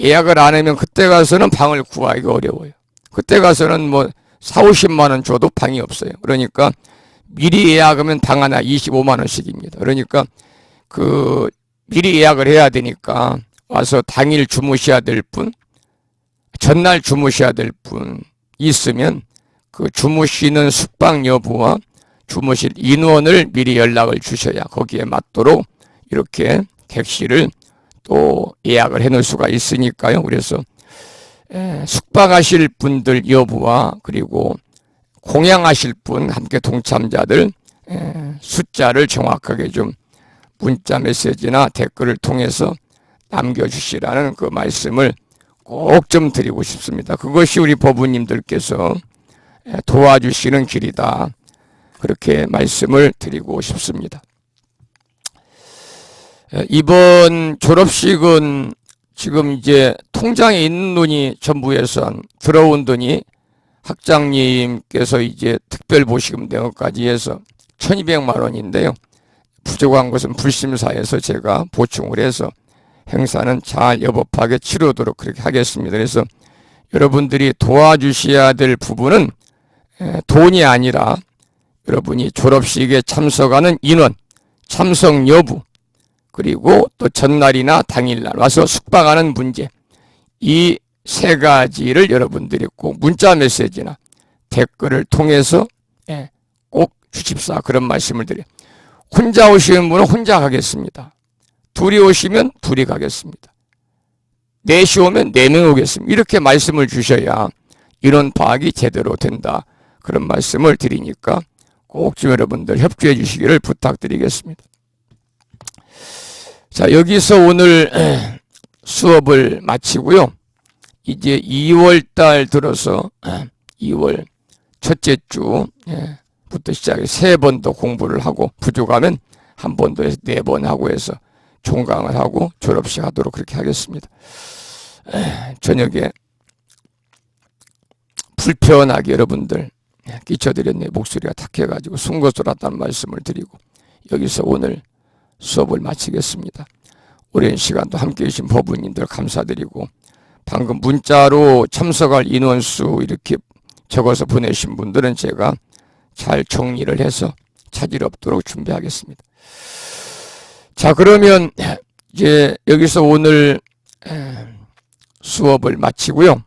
예약을 안 하면 그때 가서는 방을 구하기가 어려워요. 그때 가서는 뭐 4, 50만 원 줘도 방이 없어요. 그러니까 미리 예약하면 방 하나 25만 원씩입니다. 그러니까 그 미리 예약을 해야 되니까 와서 당일 주무셔야 될 분, 전날 주무셔야 될 분 있으면 그 주무시는 숙박 여부와 주무실 인원을 미리 연락을 주셔야 거기에 맞도록 이렇게 객실을 또 예약을 해 놓을 수가 있으니까요. 그래서 숙박하실 분들 여부와 그리고 공양하실 분 함께 동참자들 숫자를 정확하게 좀 문자 메시지나 댓글을 통해서 남겨주시라는 그 말씀을 꼭 좀 드리고 싶습니다. 그것이 우리 법우님들께서 도와주시는 길이다. 그렇게 말씀을 드리고 싶습니다. 이번 졸업식은 지금 이제 통장에 있는 돈이 정부에서 들어온 돈이 학장님께서 이제 특별보시금 대응까지 해서 1200만 원인데요. 부족한 것은 불심사에서 제가 보충을 해서 행사는 잘 여법하게 치르도록 그렇게 하겠습니다. 그래서 여러분들이 도와주셔야 될 부분은 돈이 아니라 여러분이 졸업식에 참석하는 인원, 참석 여부, 그리고 또 전날이나 당일날 와서 숙박하는 문제, 이 3가지를 여러분들이 꼭 문자 메시지나 댓글을 통해서 꼭 주십사 그런 말씀을 드려요. 혼자 오시는 분은 혼자 가겠습니다. 둘이 오시면 둘이 가겠습니다. 4시 오면 4명 오겠습니다. 이렇게 말씀을 주셔야 이런 파악이 제대로 된다. 그런 말씀을 드리니까 꼭 좀 여러분들 협조해 주시기를 부탁드리겠습니다. 자, 여기서 오늘 수업을 마치고요. 이제 2월 달 들어서 2월 첫째 주부터 시작해 3번 더 공부를 하고 부족하면 한 번 더 해서 4번 하고 해서 종강을 하고 졸업식 하도록 그렇게 하겠습니다. 저녁에 불편하게 여러분들 끼쳐드렸네. 목소리가 탁해가지고 숨고소랐다는 말씀을 드리고 여기서 오늘 수업을 마치겠습니다. 오랜 시간도 함께해 주신 법우님들 감사드리고 방금 문자로 참석할 인원수 이렇게 적어서 보내신 분들은 제가 잘 정리를 해서 차질 없도록 준비하겠습니다. 자, 그러면 이제 여기서 오늘 수업을 마치고요.